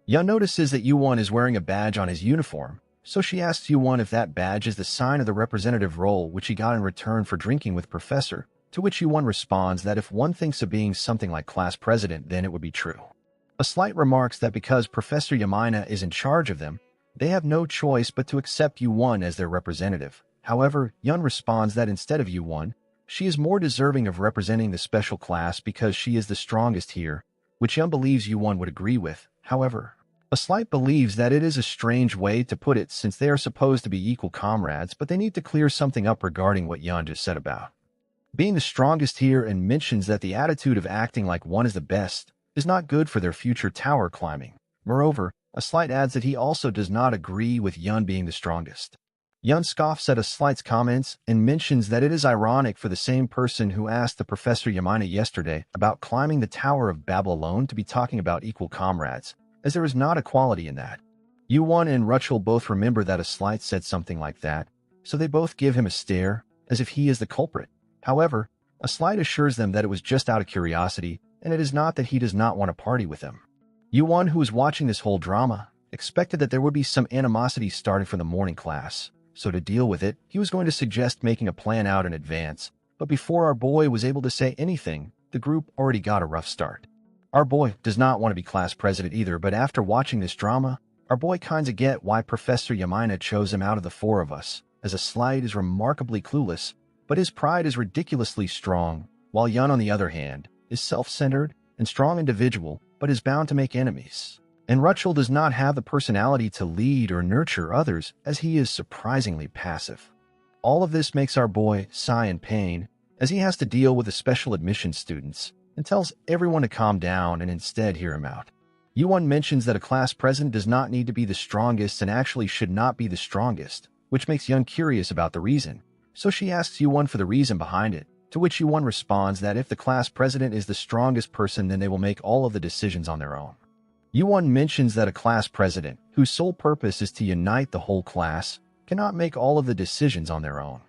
Yuan notices that Yuan is wearing a badge on his uniform, so she asks Yuan if that badge is the sign of the representative role which he got in return for drinking with Professor, to which Yuan responds that if one thinks of being something like class president, then it would be true. A Slight remarks that because Professor Yamina is in charge of them, they have no choice but to accept Yuan as their representative. However, Yuan responds that instead of Yuan, she is more deserving of representing the special class because she is the strongest here, which Yuan believes Yuan would agree with. However, a Slight believes that it is a strange way to put it since they are supposed to be equal comrades, but they need to clear something up regarding what Yuan just said about being the strongest here, and mentions that the attitude of acting like one is the best is not good for their future tower climbing. Moreover, a Slight adds that he also does not agree with Yuan being the strongest. Yuan scoffs at a Slight's comments and mentions that it is ironic for the same person who asked the Professor Yamina yesterday about climbing the Tower of Babel alone to be talking about equal comrades, as there is not equality in that. Yuan and Rachel both remember that a Slight said something like that, so they both give him a stare, as if he is the culprit. However, a Slight assures them that it was just out of curiosity, and it is not that he does not want to party with them. Yuan, who was watching this whole drama, expected that there would be some animosity starting from the morning class, so to deal with it, he was going to suggest making a plan out in advance, but before our boy was able to say anything, the group already got a rough start. Our boy does not want to be class president either, but after watching this drama, our boy kinda get why Professor Yamina chose him out of the four of us, as a Slight is remarkably clueless, but his pride is ridiculously strong, while Yuan, on the other hand, is self-centered and strong individual, but is bound to make enemies. And Rachel does not have the personality to lead or nurture others, as he is surprisingly passive. All of this makes our boy sigh in pain, as he has to deal with the special admissions students, and tells everyone to calm down and instead hear him out. Yuan mentions that a class president does not need to be the strongest and actually should not be the strongest, which makes Yuan curious about the reason, so she asks Yuan for the reason behind it, to which Yuan responds that if the class president is the strongest person, then they will make all of the decisions on their own. Yuan mentions that a class president, whose sole purpose is to unite the whole class, cannot make all of the decisions on their own.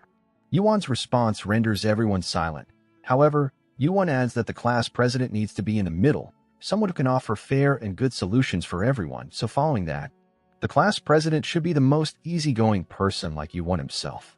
Yuan's response renders everyone silent. However, Yuan adds that the class president needs to be in the middle, someone who can offer fair and good solutions for everyone, so following that, the class president should be the most easygoing person like Yuan himself.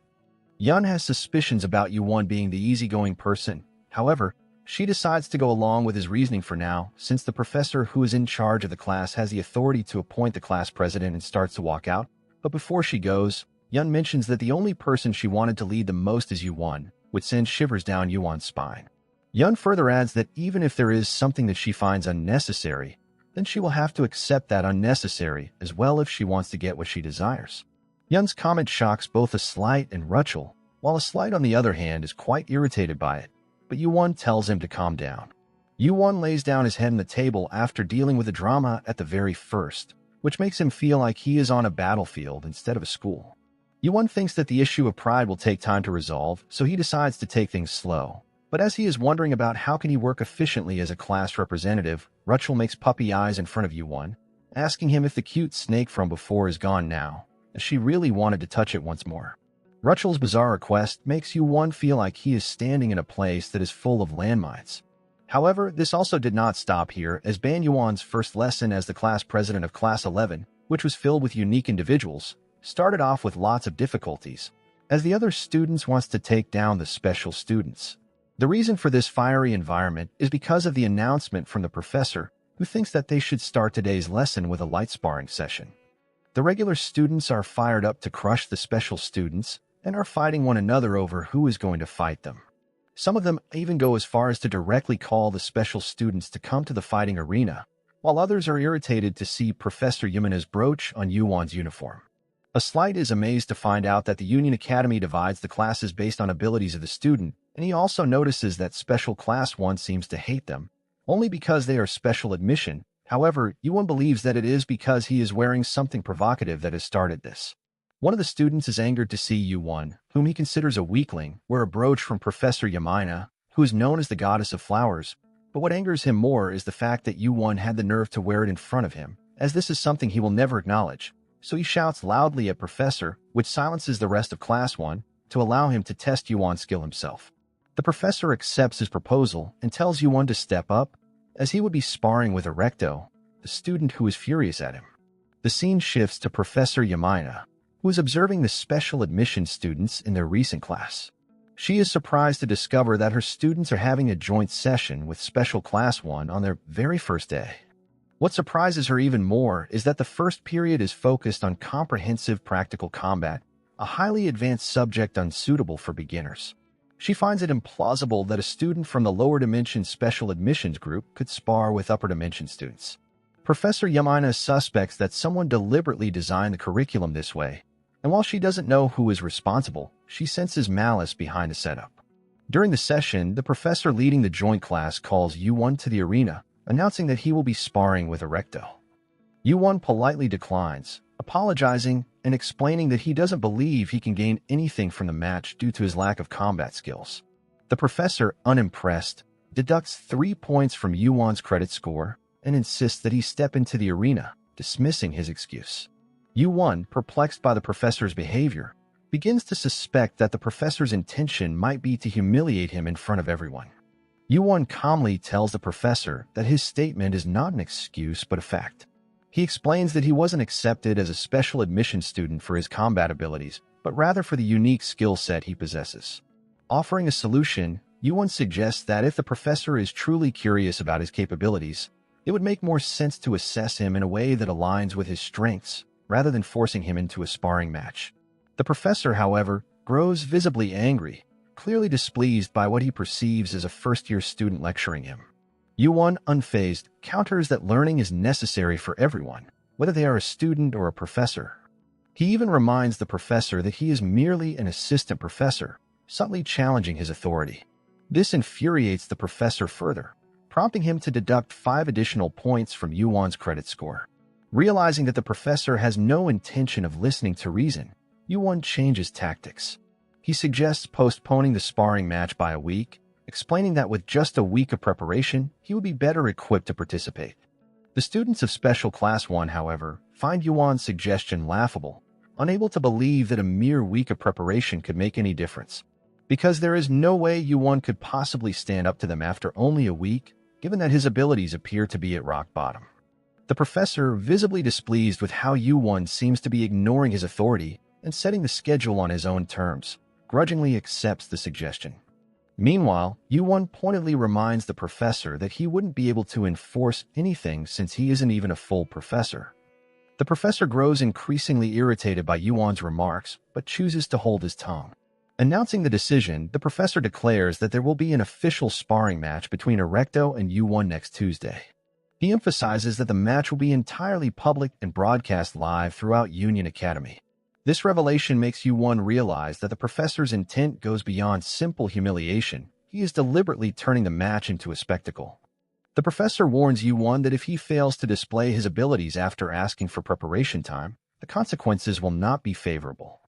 Yuan has suspicions about Yuan being the easygoing person. However, she decides to go along with his reasoning for now, since the professor who is in charge of the class has the authority to appoint the class president and starts to walk out. But before she goes, Yuan mentions that the only person she wanted to lead the most is Yuan, which sends shivers down Yuan's spine. Yuan further adds that even if there is something that she finds unnecessary, then she will have to accept that unnecessary as well if she wants to get what she desires. Yuan's comment shocks both a Slight and Rachel, while a Slight on the other hand is quite irritated by it, but Yuan tells him to calm down. Yu-won lays down his head on the table after dealing with the drama at the very first, which makes him feel like he is on a battlefield instead of a school. Yu-won thinks that the issue of pride will take time to resolve, so he decides to take things slow. But as he is wondering about how can he work efficiently as a class representative, Rachel makes puppy eyes in front of Yu-won, asking him if the cute snake from before is gone now, as she really wanted to touch it once more. Rachel's bizarre request makes Yu-won feel like he is standing in a place that is full of landmines. However, this also did not stop here, as Ban Yuan's first lesson as the class president of Class 11, which was filled with unique individuals, started off with lots of difficulties, as the other students wants to take down the special students. The reason for this fiery environment is because of the announcement from the professor, who thinks that they should start today's lesson with a light sparring session. The regular students are fired up to crush the special students and are fighting one another over who is going to fight them. Some of them even go as far as to directly call the special students to come to the fighting arena, while others are irritated to see Professor Yamina's brooch on Yu-won's uniform. A Slight is amazed to find out that the Union Academy divides the classes based on abilities of the student, and he also notices that Special Class 1 seems to hate them, only because they are special admission. However, Yu-won believes that it is because he is wearing something provocative that has started this. One of the students is angered to see Yu-won, whom he considers a weakling, wear a brooch from Professor Yamina, who is known as the goddess of flowers. But what angers him more is the fact that Yu-won had the nerve to wear it in front of him, as this is something he will never acknowledge. So he shouts loudly at Professor, which silences the rest of Class 1, to allow him to test Yu-won's skill himself. The professor accepts his proposal and tells Yu-won to step up, as he would be sparring with Erecto, the student who is furious at him. The scene shifts to Professor Yamina, who is observing the special admission students in their recent class. She is surprised to discover that her students are having a joint session with Special Class 1 on their very first day. What surprises her even more is that the first period is focused on comprehensive practical combat, a highly advanced subject unsuitable for beginners. She finds it implausible that a student from the lower dimension special admissions group could spar with upper dimension students. Professor Yamina suspects that someone deliberately designed the curriculum this way, and while she doesn't know who is responsible, she senses malice behind the setup. During the session, the professor leading the joint class calls Yu-won to the arena, announcing that he will be sparring with Erecto. Yu-won politely declines, apologizing and explaining that he doesn't believe he can gain anything from the match due to his lack of combat skills. The professor, unimpressed, deducts 3 points from Yu-won's credit score and insists that he step into the arena, dismissing his excuse. Yu-won, perplexed by the professor's behavior, begins to suspect that the professor's intention might be to humiliate him in front of everyone. Yu-won calmly tells the professor that his statement is not an excuse but a fact. He explains that he wasn't accepted as a special admission student for his combat abilities, but rather for the unique skill set he possesses. Offering a solution, Yu-won suggests that if the professor is truly curious about his capabilities, it would make more sense to assess him in a way that aligns with his strengths, rather than forcing him into a sparring match. The professor, however, grows visibly angry, clearly displeased by what he perceives as a first-year student lecturing him. Yu-won, unfazed, counters that learning is necessary for everyone, whether they are a student or a professor. He even reminds the professor that he is merely an assistant professor, subtly challenging his authority. This infuriates the professor further, prompting him to deduct 5 additional points from Yu-won's credit score. Realizing that the professor has no intention of listening to reason, Yu-won changes tactics. He suggests postponing the sparring match by a week, explaining that with just a week of preparation, he would be better equipped to participate. The students of Special Class 1, however, find Yu-won's suggestion laughable, unable to believe that a mere week of preparation could make any difference, because there is no way Yu-won could possibly stand up to them after only a week, given that his abilities appear to be at rock bottom. The professor, visibly displeased with how Yu-won seems to be ignoring his authority and setting the schedule on his own terms, grudgingly accepts the suggestion. Meanwhile, Yu-won pointedly reminds the professor that he wouldn't be able to enforce anything since he isn't even a full professor. The professor grows increasingly irritated by Yu-won's remarks, but chooses to hold his tongue. Announcing the decision, the professor declares that there will be an official sparring match between Erecto and Yu-won next Tuesday. He emphasizes that the match will be entirely public and broadcast live throughout Union Academy. This revelation makes Yu-won realize that the professor's intent goes beyond simple humiliation. He is deliberately turning the match into a spectacle. The professor warns Yu-won that if he fails to display his abilities after asking for preparation time, the consequences will not be favorable.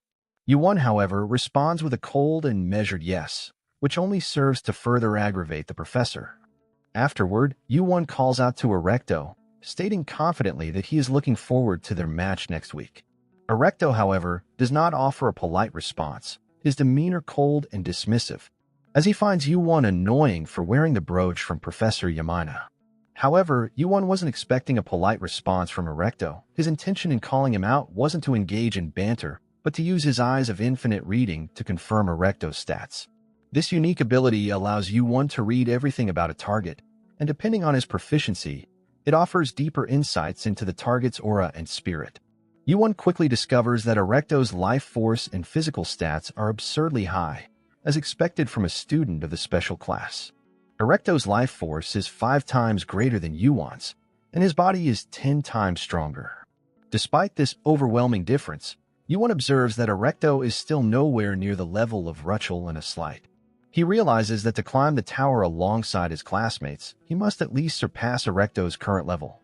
Yu-won, however, responds with a cold and measured yes, which only serves to further aggravate the professor. Afterward, Yu-won calls out to Erecto, stating confidently that he is looking forward to their match next week. Erecto, however, does not offer a polite response, his demeanor cold and dismissive, as he finds Yu-won annoying for wearing the brooch from Professor Yamina. However, Yu-won wasn't expecting a polite response from Erecto. His intention in calling him out wasn't to engage in banter, but to use his eyes of infinite reading to confirm Erecto's stats. This unique ability allows Yu-won to read everything about a target, and depending on his proficiency, it offers deeper insights into the target's aura and spirit. Yu-won quickly discovers that Erecto's life force and physical stats are absurdly high, as expected from a student of the special class. Erecto's life force is 5 times greater than Yu-won's, and his body is 10 times stronger. Despite this overwhelming difference, Yu-won observes that Erecto is still nowhere near the level of Rachel and a slight. He realizes that to climb the tower alongside his classmates, he must at least surpass Erecto's current level.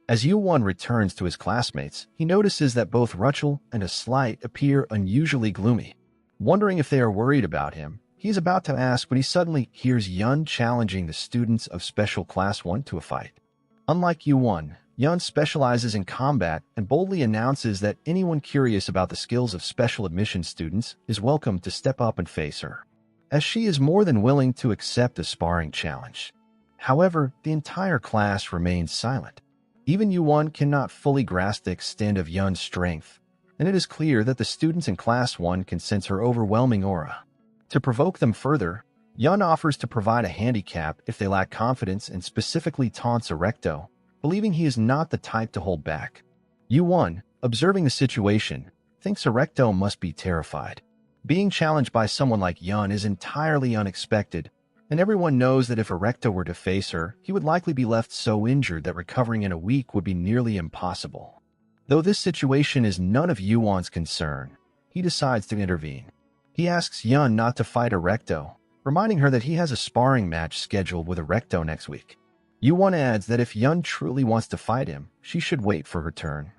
As Yu-won returns to his classmates, he notices that both Rachel and a slight appear unusually gloomy. Wondering if they are worried about him, he is about to ask when he suddenly hears Yun challenging the students of Special Class 1 to a fight. Unlike Yu-won, Yun specializes in combat and boldly announces that anyone curious about the skills of special admission students is welcome to step up and face her, as she is more than willing to accept a sparring challenge. However, the entire class remains silent. Even Yu-won cannot fully grasp the extent of Yun's strength, and it is clear that the students in Class 1 can sense her overwhelming aura. To provoke them further, Yun offers to provide a handicap if they lack confidence and specifically taunts Erecto, believing he is not the type to hold back. Yu-won, observing the situation, thinks Erecto must be terrified. Being challenged by someone like Yun is entirely unexpected, and everyone knows that if Erecto were to face her, he would likely be left so injured that recovering in a week would be nearly impossible. Though this situation is none of Yu-won's concern, he decides to intervene. He asks Yun not to fight Erecto, reminding her that he has a sparring match scheduled with Erecto next week. Yu-won adds that if Yun truly wants to fight him, she should wait for her turn.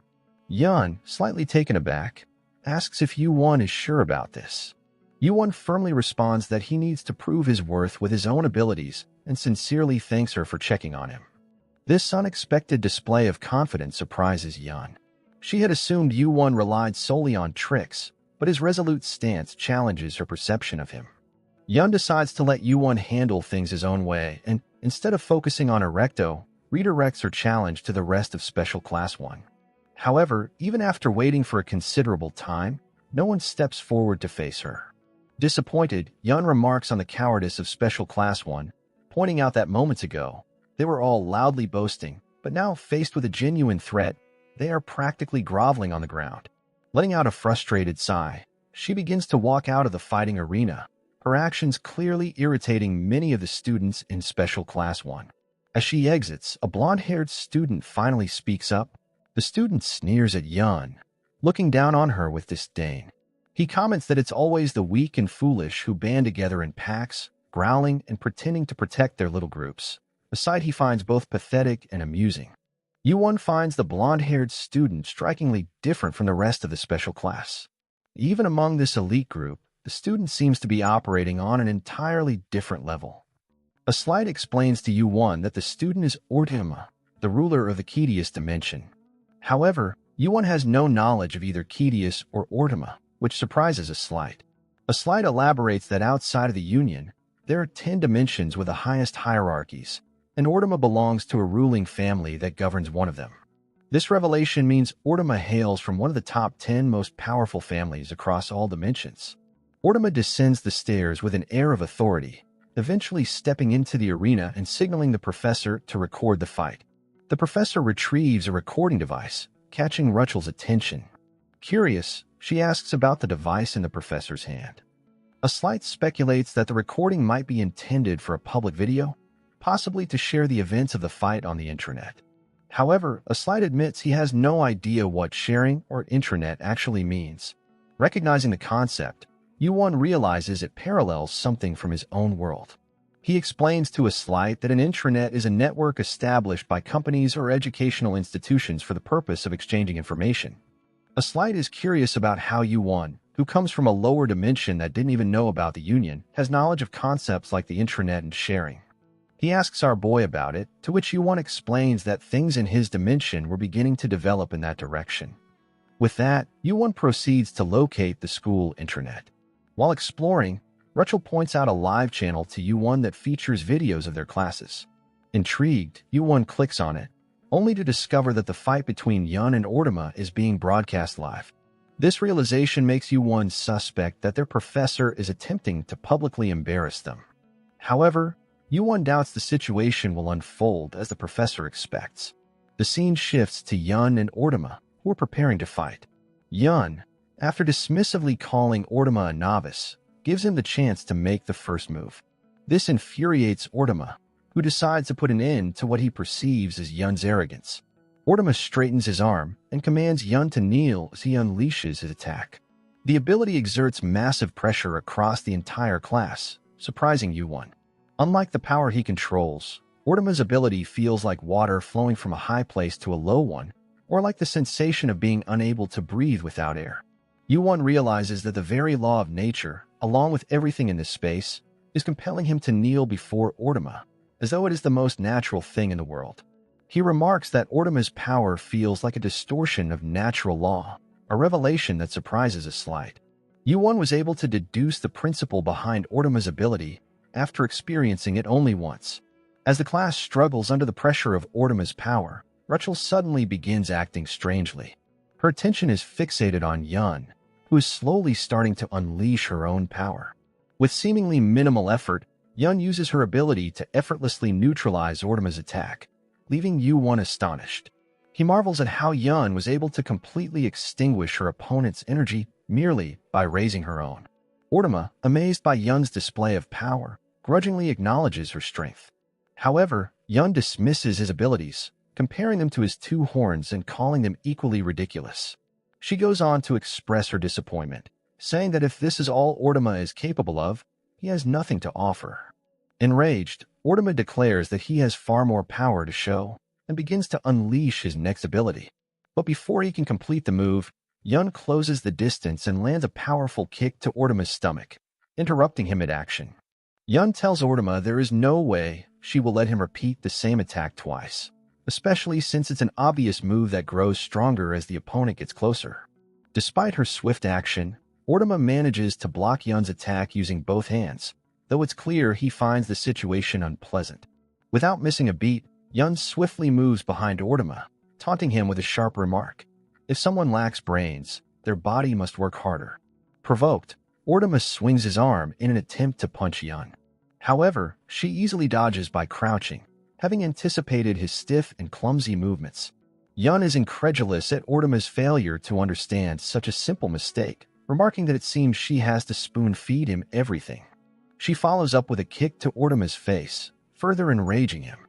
Yun, slightly taken aback, asks if Yu-won is sure about this. Yu-won firmly responds that he needs to prove his worth with his own abilities and sincerely thanks her for checking on him. This unexpected display of confidence surprises Yun. She had assumed Yu-won relied solely on tricks, but his resolute stance challenges her perception of him. Yun decides to let Yu-won handle things his own way and, instead of focusing on Erecto, redirects her challenge to the rest of Special Class 1. However, even after waiting for a considerable time, no one steps forward to face her. Disappointed, Yun remarks on the cowardice of Special Class 1, pointing out that moments ago, they were all loudly boasting, but now faced with a genuine threat, they are practically groveling on the ground. Letting out a frustrated sigh, she begins to walk out of the fighting arena, her actions clearly irritating many of the students in Special Class 1. As she exits, a blonde-haired student finally speaks up. The student sneers at Yun, looking down on her with disdain. He comments that it's always the weak and foolish who band together in packs, growling and pretending to protect their little groups, a sight he finds both pathetic and amusing. Yu-won finds the blonde-haired student strikingly different from the rest of the special class. Even among this elite group, the student seems to be operating on an entirely different level. A slide explains to Yu-won that the student is Ortema, the ruler of the Kedius dimension. However, Yu-won has no knowledge of either Kedius or Ortema, which surprises a slide. A slide elaborates that outside of the Union, there are 10 dimensions with the highest hierarchies, and Ortema belongs to a ruling family that governs one of them. This revelation means Ortema hails from one of the top 10 most powerful families across all dimensions. Ortema descends the stairs with an air of authority, eventually stepping into the arena and signaling the professor to record the fight. The professor retrieves a recording device, catching Rachel's attention. Curious, she asks about the device in the professor's hand. A slight speculates that the recording might be intended for a public video, possibly to share the events of the fight on the intranet. However, a slight admits he has no idea what sharing or intranet actually means. Recognizing the concept, Yu-won realizes it parallels something from his own world. He explains to a Slight that an intranet is a network established by companies or educational institutions for the purpose of exchanging information. A Slight is curious about how Yuan, who comes from a lower dimension that didn't even know about the Union, has knowledge of concepts like the intranet and sharing. He asks our boy about it, to which Yuan explains that things in his dimension were beginning to develop in that direction. With that, Yuan proceeds to locate the school intranet. While exploring, Rachel points out a live channel to Yuan that features videos of their classes. Intrigued, Yuan clicks on it, only to discover that the fight between Yun and Ortima is being broadcast live. This realization makes Yuan suspect that their professor is attempting to publicly embarrass them. However, Yuan doubts the situation will unfold as the professor expects. The scene shifts to Yun and Ortima, who are preparing to fight. Yun, after dismissively calling Ortima a novice, gives him the chance to make the first move. This infuriates Ortima, who decides to put an end to what he perceives as Yun's arrogance. Ortima straightens his arm and commands Yun to kneel as he unleashes his attack. The ability exerts massive pressure across the entire class, surprising Yuan. Unlike the power he controls, Ortima's ability feels like water flowing from a high place to a low one, or like the sensation of being unable to breathe without air. Yuan realizes that the very law of nature, along with everything in this space, is compelling him to kneel before Ortima, as though it is the most natural thing in the world. He remarks that Ortima's power feels like a distortion of natural law, a revelation that surprises a Slight. Yuan was able to deduce the principle behind Ortima's ability after experiencing it only once. As the class struggles under the pressure of Ortima's power, Rachel suddenly begins acting strangely. Her attention is fixated on Yun, who is slowly starting to unleash her own power. With seemingly minimal effort, Yun uses her ability to effortlessly neutralize Ortima's attack, leaving Yuan astonished. He marvels at how Yun was able to completely extinguish her opponent's energy merely by raising her own. Ortima, amazed by Yun's display of power, grudgingly acknowledges her strength. However, Yun dismisses his abilities, comparing them to his two horns and calling them equally ridiculous. She goes on to express her disappointment, saying that if this is all Ortima is capable of, he has nothing to offer. Enraged, Ortima declares that he has far more power to show, and begins to unleash his next ability. But before he can complete the move, Yun closes the distance and lands a powerful kick to Ortima's stomach, interrupting him mid-action. Yun tells Ortima there is no way she will let him repeat the same attack twice, especially since it's an obvious move that grows stronger as the opponent gets closer. Despite her swift action, Ortima manages to block Yun's attack using both hands, though it's clear he finds the situation unpleasant. Without missing a beat, Yun swiftly moves behind Ortima, taunting him with a sharp remark. If someone lacks brains, their body must work harder. Provoked, Ortima swings his arm in an attempt to punch Yun. However, she easily dodges by crouching, having anticipated his stiff and clumsy movements. Yun is incredulous at Ortima's failure to understand such a simple mistake, remarking that it seems she has to spoon-feed him everything. She follows up with a kick to Ortima's face, further enraging him.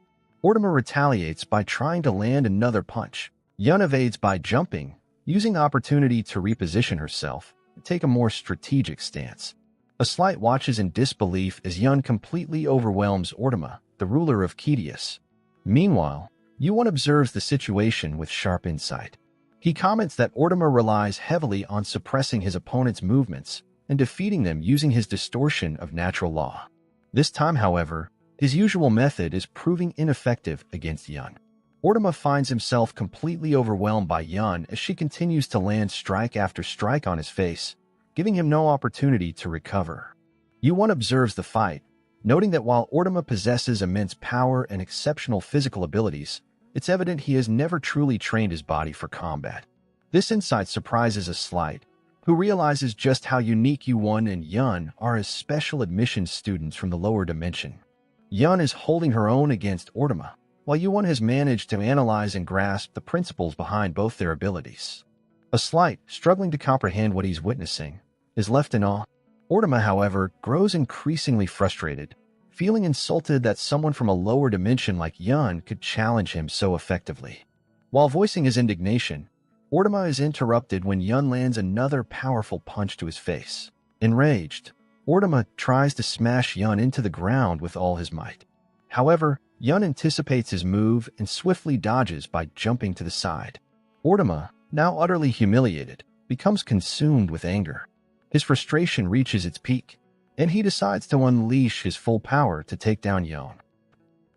Ortima retaliates by trying to land another punch. Yun evades by jumping, using the opportunity to reposition herself and take a more strategic stance. A Slight watches in disbelief as Yun completely overwhelms Ortima, the ruler of Kedius. Meanwhile, Yuan observes the situation with sharp insight. He comments that Ortima relies heavily on suppressing his opponent's movements and defeating them using his distortion of natural law. This time, however, his usual method is proving ineffective against Yun. Ortima finds himself completely overwhelmed by Yun as she continues to land strike after strike on his face, giving him no opportunity to recover. Yuan observes the fight, noting that while Ortima possesses immense power and exceptional physical abilities, it's evident he has never truly trained his body for combat. This insight surprises a Slight, who realizes just how unique Yuan and Yun are as special admissions students from the lower dimension. Yun is holding her own against Ortima, while Yuan has managed to analyze and grasp the principles behind both their abilities. A Slight, struggling to comprehend what he's witnessing, is left in awe. Ortima, however, grows increasingly frustrated, feeling insulted that someone from a lower dimension like Yun could challenge him so effectively. While voicing his indignation, Ortima is interrupted when Yun lands another powerful punch to his face. Enraged, Ortama tries to smash Yun into the ground with all his might. However, Yun anticipates his move and swiftly dodges by jumping to the side. Ortama, now utterly humiliated, becomes consumed with anger. His frustration reaches its peak, and he decides to unleash his full power to take down Yun.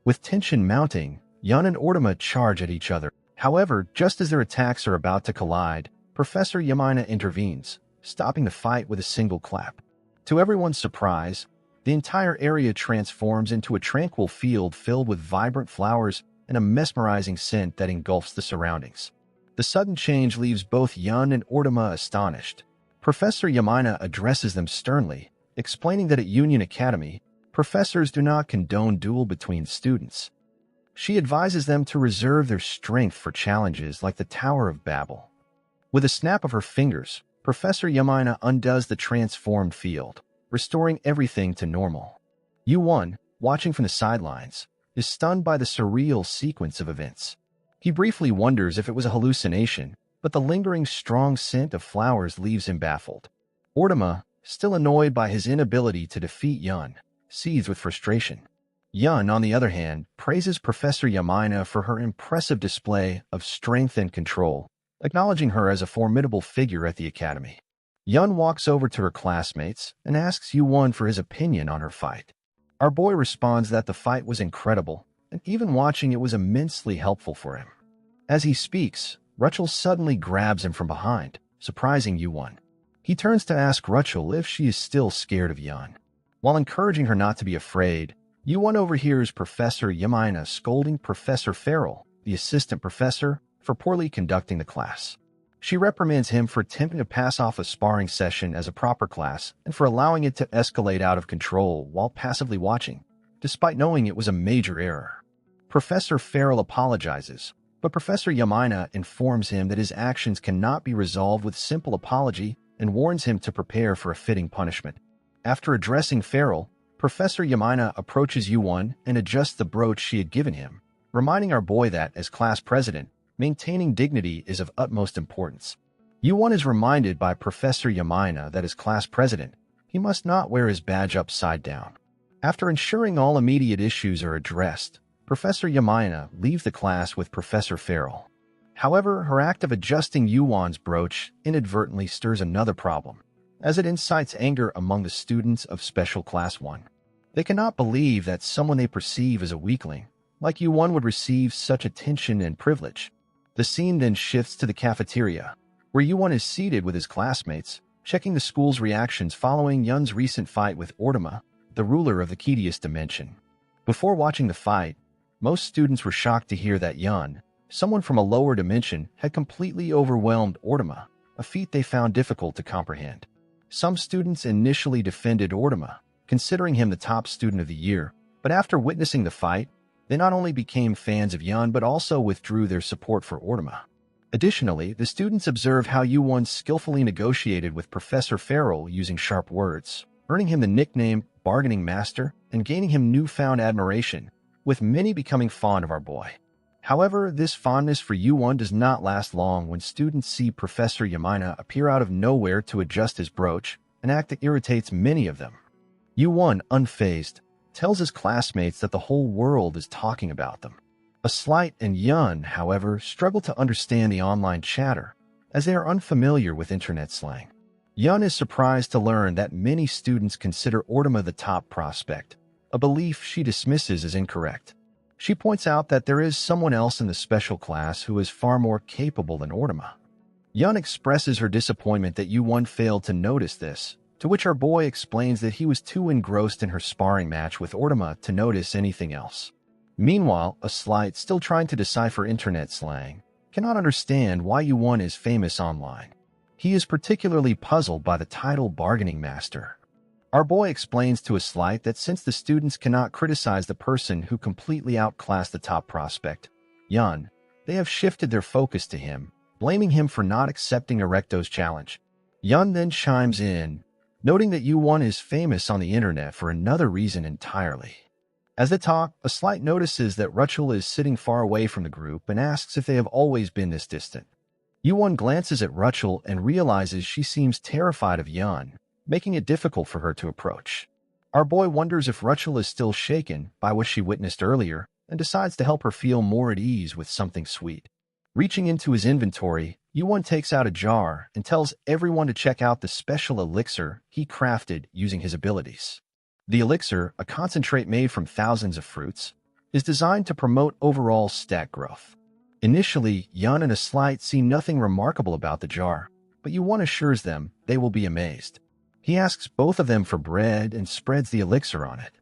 With tension mounting, Yun and Ortama charge at each other. However, just as their attacks are about to collide, Professor Yamina intervenes, stopping the fight with a single clap. To everyone's surprise, the entire area transforms into a tranquil field filled with vibrant flowers and a mesmerizing scent that engulfs the surroundings. The sudden change leaves both Yun and Ortama astonished. Professor Yamina addresses them sternly, explaining that at Union Academy, professors do not condone duel between students. She advises them to reserve their strength for challenges like the Tower of Babel. With a snap of her fingers, Professor Yamina undoes the transformed field, restoring everything to normal. Yu-Won, watching from the sidelines, is stunned by the surreal sequence of events. He briefly wonders if it was a hallucination, but the lingering strong scent of flowers leaves him baffled. Ortama, still annoyed by his inability to defeat Yun, seethes with frustration. Yun, on the other hand, praises Professor Yamina for her impressive display of strength and control, acknowledging her as a formidable figure at the academy. Yun walks over to her classmates and asks Yu-Won for his opinion on her fight. Our boy responds that the fight was incredible, and even watching it was immensely helpful for him. As he speaks, Rachel suddenly grabs him from behind, surprising Yu-Won. He turns to ask Rachel if she is still scared of Yun. While encouraging her not to be afraid, Yu-Won overhears Professor Yamina scolding Professor Farrell, the assistant professor, for poorly conducting the class. She reprimands him for attempting to pass off a sparring session as a proper class and for allowing it to escalate out of control while passively watching, despite knowing it was a major error. Professor Farrell apologizes, but Professor Yamina informs him that his actions cannot be resolved with simple apology and warns him to prepare for a fitting punishment. After addressing Farrell, Professor Yamina approaches Yu-Won and adjusts the brooch she had given him, reminding our boy that, as class president, maintaining dignity is of utmost importance. Yu-Won is reminded by Professor Yamina that as class president, he must not wear his badge upside down. After ensuring all immediate issues are addressed, Professor Yamina leaves the class with Professor Farrell. However, her act of adjusting Yu-Won's brooch inadvertently stirs another problem, as it incites anger among the students of Special Class 1. They cannot believe that someone they perceive as a weakling, like Yu-Won, would receive such attention and privilege. The scene then shifts to the cafeteria, where Yu-Won is seated with his classmates, checking the school's reactions following Yun's recent fight with Ortama, the ruler of the Kedius dimension. Before watching the fight, most students were shocked to hear that Yun, someone from a lower dimension, had completely overwhelmed Ortama, a feat they found difficult to comprehend. Some students initially defended Ortama, considering him the top student of the year, but after witnessing the fight, they not only became fans of Yun but also withdrew their support for Ortama. Additionally, the students observed how Yu-Won skillfully negotiated with Professor Farrell using sharp words, earning him the nickname Bargaining Master and gaining him newfound admiration, with many becoming fond of our boy. However, this fondness for Yu-Won does not last long when students see Professor Yamina appear out of nowhere to adjust his brooch, an act that irritates many of them. Yu-Won, unfazed, tells his classmates that the whole world is talking about them. A Slight and Yun, however, struggle to understand the online chatter, as they are unfamiliar with internet slang. Yun is surprised to learn that many students consider Ortama the top prospect, a belief she dismisses as incorrect. She points out that there is someone else in the special class who is far more capable than Ortama. Yun expresses her disappointment that Yu-Won failed to notice this, to which our boy explains that he was too engrossed in her sparring match with Ortama to notice anything else. Meanwhile, A Slight, still trying to decipher internet slang, cannot understand why Yu-Won is famous online. He is particularly puzzled by the title Bargaining Master. Our boy explains to A Slight that since the students cannot criticize the person who completely outclassed the top prospect, Yun, they have shifted their focus to him, blaming him for not accepting Erecto's challenge. Yun then chimes in, noting that Yu-Won is famous on the internet for another reason entirely. As they talk, A Slight notices that Rachel is sitting far away from the group and asks if they have always been this distant. Yu-Won glances at Rachel and realizes she seems terrified of Yun, making it difficult for her to approach. Our boy wonders if Rachel is still shaken by what she witnessed earlier and decides to help her feel more at ease with something sweet. Reaching into his inventory, Yuan takes out a jar and tells everyone to check out the special elixir he crafted using his abilities. The elixir, a concentrate made from thousands of fruits, is designed to promote overall stat growth. Initially, Yun and Aslight see nothing remarkable about the jar, but Yuan assures them they will be amazed. He asks both of them for bread and spreads the elixir on it.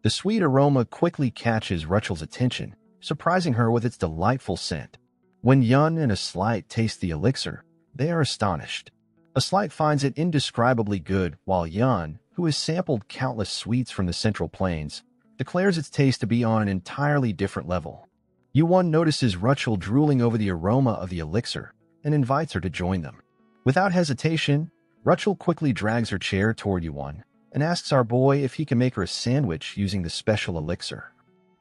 The sweet aroma quickly catches Rachel's attention, surprising her with its delightful scent. When Yun and Aslight taste the elixir, they are astonished. Aslight finds it indescribably good, while Yun, who has sampled countless sweets from the Central Plains, declares its taste to be on an entirely different level. Yuan notices Rachel drooling over the aroma of the elixir and invites her to join them. Without hesitation, Rachel quickly drags her chair toward Yuan and asks our boy if he can make her a sandwich using the special elixir.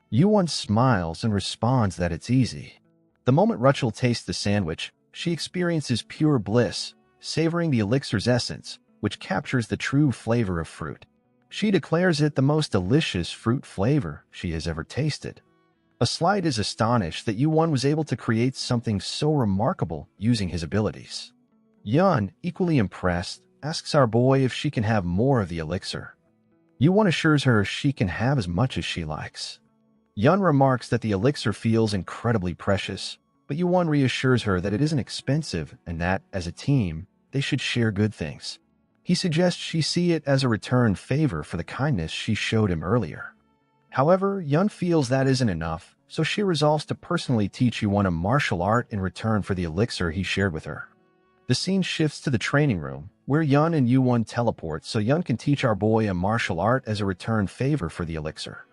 Yuan smiles and responds that it's easy. The moment Rachel tastes the sandwich, she experiences pure bliss, savoring the elixir's essence, which captures the true flavor of fruit. She declares it the most delicious fruit flavor she has ever tasted. Aslight is astonished that Yuan was able to create something so remarkable using his abilities. Yun, equally impressed, asks our boy if she can have more of the elixir. Yuan assures her she can have as much as she likes. Yun remarks that the elixir feels incredibly precious, but Yuan reassures her that it isn't expensive and that, as a team, they should share good things. He suggests she see it as a return favor for the kindness she showed him earlier. However, Yun feels that isn't enough, so she resolves to personally teach Yuan a martial art in return for the elixir he shared with her. The scene shifts to the training room, where Yun and Yuan teleport so Yun can teach our boy a martial art as a return favor for the elixir.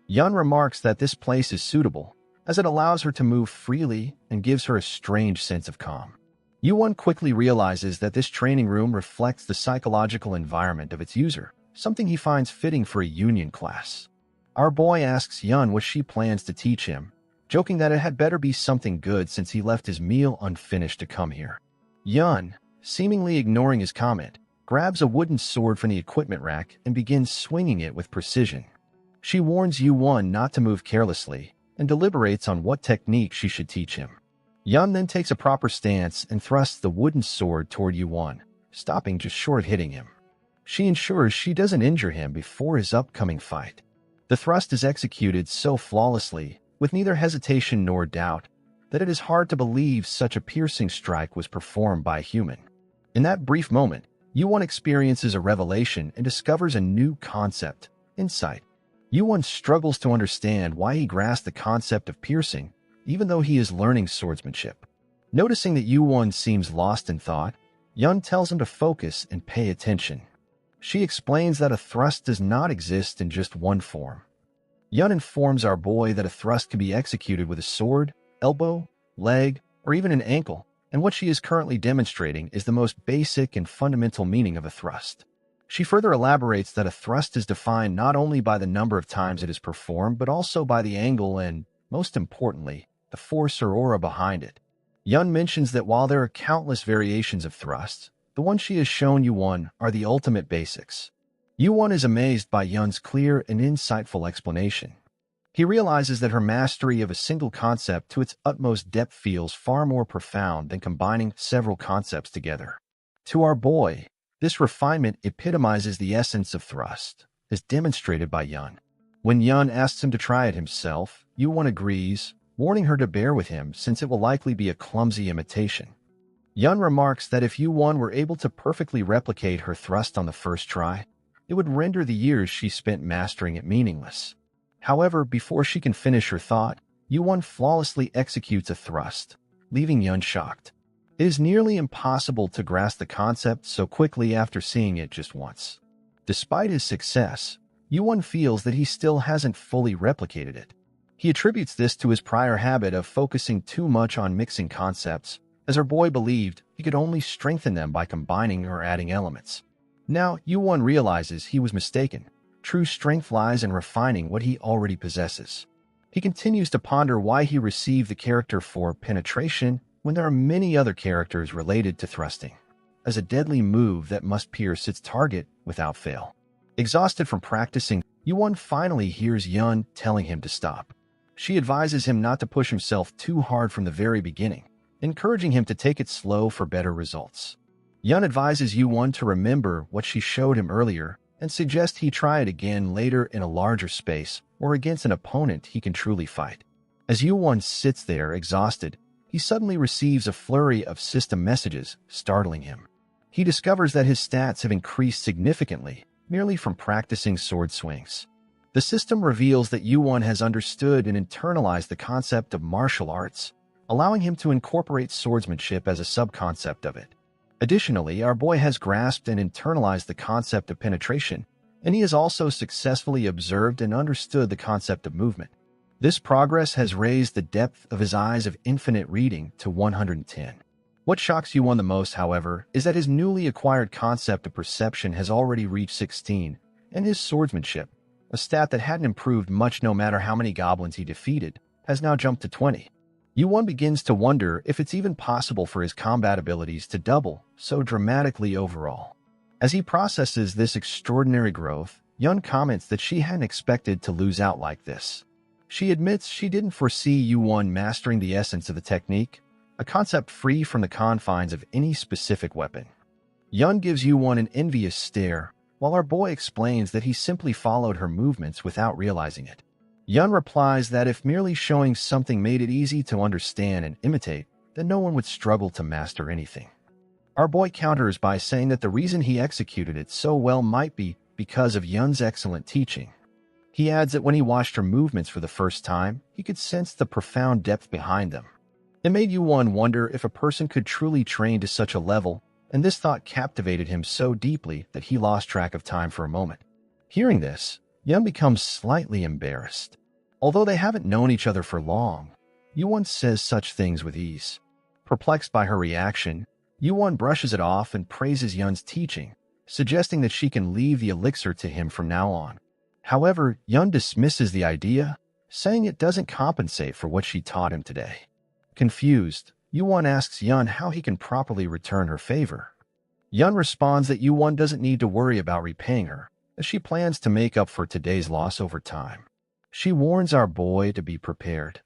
Yun remarks that this place is suitable, as it allows her to move freely and gives her a strange sense of calm. Yuan quickly realizes that this training room reflects the psychological environment of its user, something he finds fitting for a union class. Our boy asks Yun what she plans to teach him, joking that it had better be something good since he left his meal unfinished to come here. Yun, seemingly ignoring his comment, grabs a wooden sword from the equipment rack and begins swinging it with precision. She warns Yuan not to move carelessly and deliberates on what technique she should teach him. Yun then takes a proper stance and thrusts the wooden sword toward Yuan, stopping just short of hitting him. She ensures she doesn't injure him before his upcoming fight. The thrust is executed so flawlessly, with neither hesitation nor doubt, that it is hard to believe such a piercing strike was performed by a human. In that brief moment, Yuan experiences a revelation and discovers a new concept, insight. Yuan struggles to understand why he grasped the concept of piercing, even though he is learning swordsmanship. Noticing that Yuan seems lost in thought, Yun tells him to focus and pay attention. She explains that a thrust does not exist in just one form. Yun informs our boy that a thrust can be executed with a sword, elbow, leg, or even an ankle, and what she is currently demonstrating is the most basic and fundamental meaning of a thrust. She further elaborates that a thrust is defined not only by the number of times it is performed, but also by the angle and, most importantly, the force or aura behind it. Yun mentions that while there are countless variations of thrusts, the ones she has shown Yuan are the ultimate basics. Yuan is amazed by Yun's clear and insightful explanation. He realizes that her mastery of a single concept to its utmost depth feels far more profound than combining several concepts together. To our boy, this refinement epitomizes the essence of thrust, as demonstrated by Yun. When Yun asks him to try it himself, Yuan agrees, warning her to bear with him since it will likely be a clumsy imitation. Yun remarks that if Yuan were able to perfectly replicate her thrust on the first try, it would render the years she spent mastering it meaningless. However, before she can finish her thought, Yuan flawlessly executes a thrust, leaving Yun shocked. It is nearly impossible to grasp the concept so quickly after seeing it just once. Despite his success, Yuan feels that he still hasn't fully replicated it. He attributes this to his prior habit of focusing too much on mixing concepts, as our boy believed he could only strengthen them by combining or adding elements. Now, Yuan realizes he was mistaken. True strength lies in refining what he already possesses. He continues to ponder why he received the character for penetration when there are many other characters related to thrusting. as a deadly move that must pierce its target without fail. Exhausted from practicing, Yuan finally hears Yun telling him to stop. She advises him not to push himself too hard from the very beginning, encouraging him to take it slow for better results. Yun advises Yuan to remember what she showed him earlier and suggests he try it again later in a larger space or against an opponent he can truly fight. As Yuan sits there exhausted, he suddenly receives a flurry of system messages, startling him. He discovers that his stats have increased significantly, merely from practicing sword swings. The system reveals that Yuan has understood and internalized the concept of martial arts, allowing him to incorporate swordsmanship as a subconcept of it. Additionally, our boy has grasped and internalized the concept of penetration, and he has also successfully observed and understood the concept of movement. This progress has raised the depth of his eyes of infinite reading to 110. What shocks Yuan the most, however, is that his newly acquired concept of perception has already reached 16, and his swordsmanship, a stat that hadn't improved much no matter how many goblins he defeated, has now jumped to 20. Yuan begins to wonder if it's even possible for his combat abilities to double so dramatically overall. As he processes this extraordinary growth, Yun comments that she hadn't expected to lose out like this. She admits she didn't foresee Yuan mastering the essence of the technique, a concept free from the confines of any specific weapon. Yun gives Yuan an envious stare, while our boy explains that he simply followed her movements without realizing it. Yun replies that if merely showing something made it easy to understand and imitate, then no one would struggle to master anything. Our boy counters by saying that the reason he executed it so well might be because of Yun's excellent teaching. He adds that when he watched her movements for the first time, he could sense the profound depth behind them. It made Yuan wonder if a person could truly train to such a level, and this thought captivated him so deeply that he lost track of time for a moment. Hearing this, Yun becomes slightly embarrassed. Although they haven't known each other for long, Yuan says such things with ease. Perplexed by her reaction, Yuan brushes it off and praises Yun's teaching, suggesting that she can leave the elixir to him from now on. However, Yun dismisses the idea, saying it doesn't compensate for what she taught him today. Confused, Yuan asks Yun how he can properly return her favor. Yun responds that Yuan doesn't need to worry about repaying her, as she plans to make up for today's loss over time. She warns our boy to be prepared.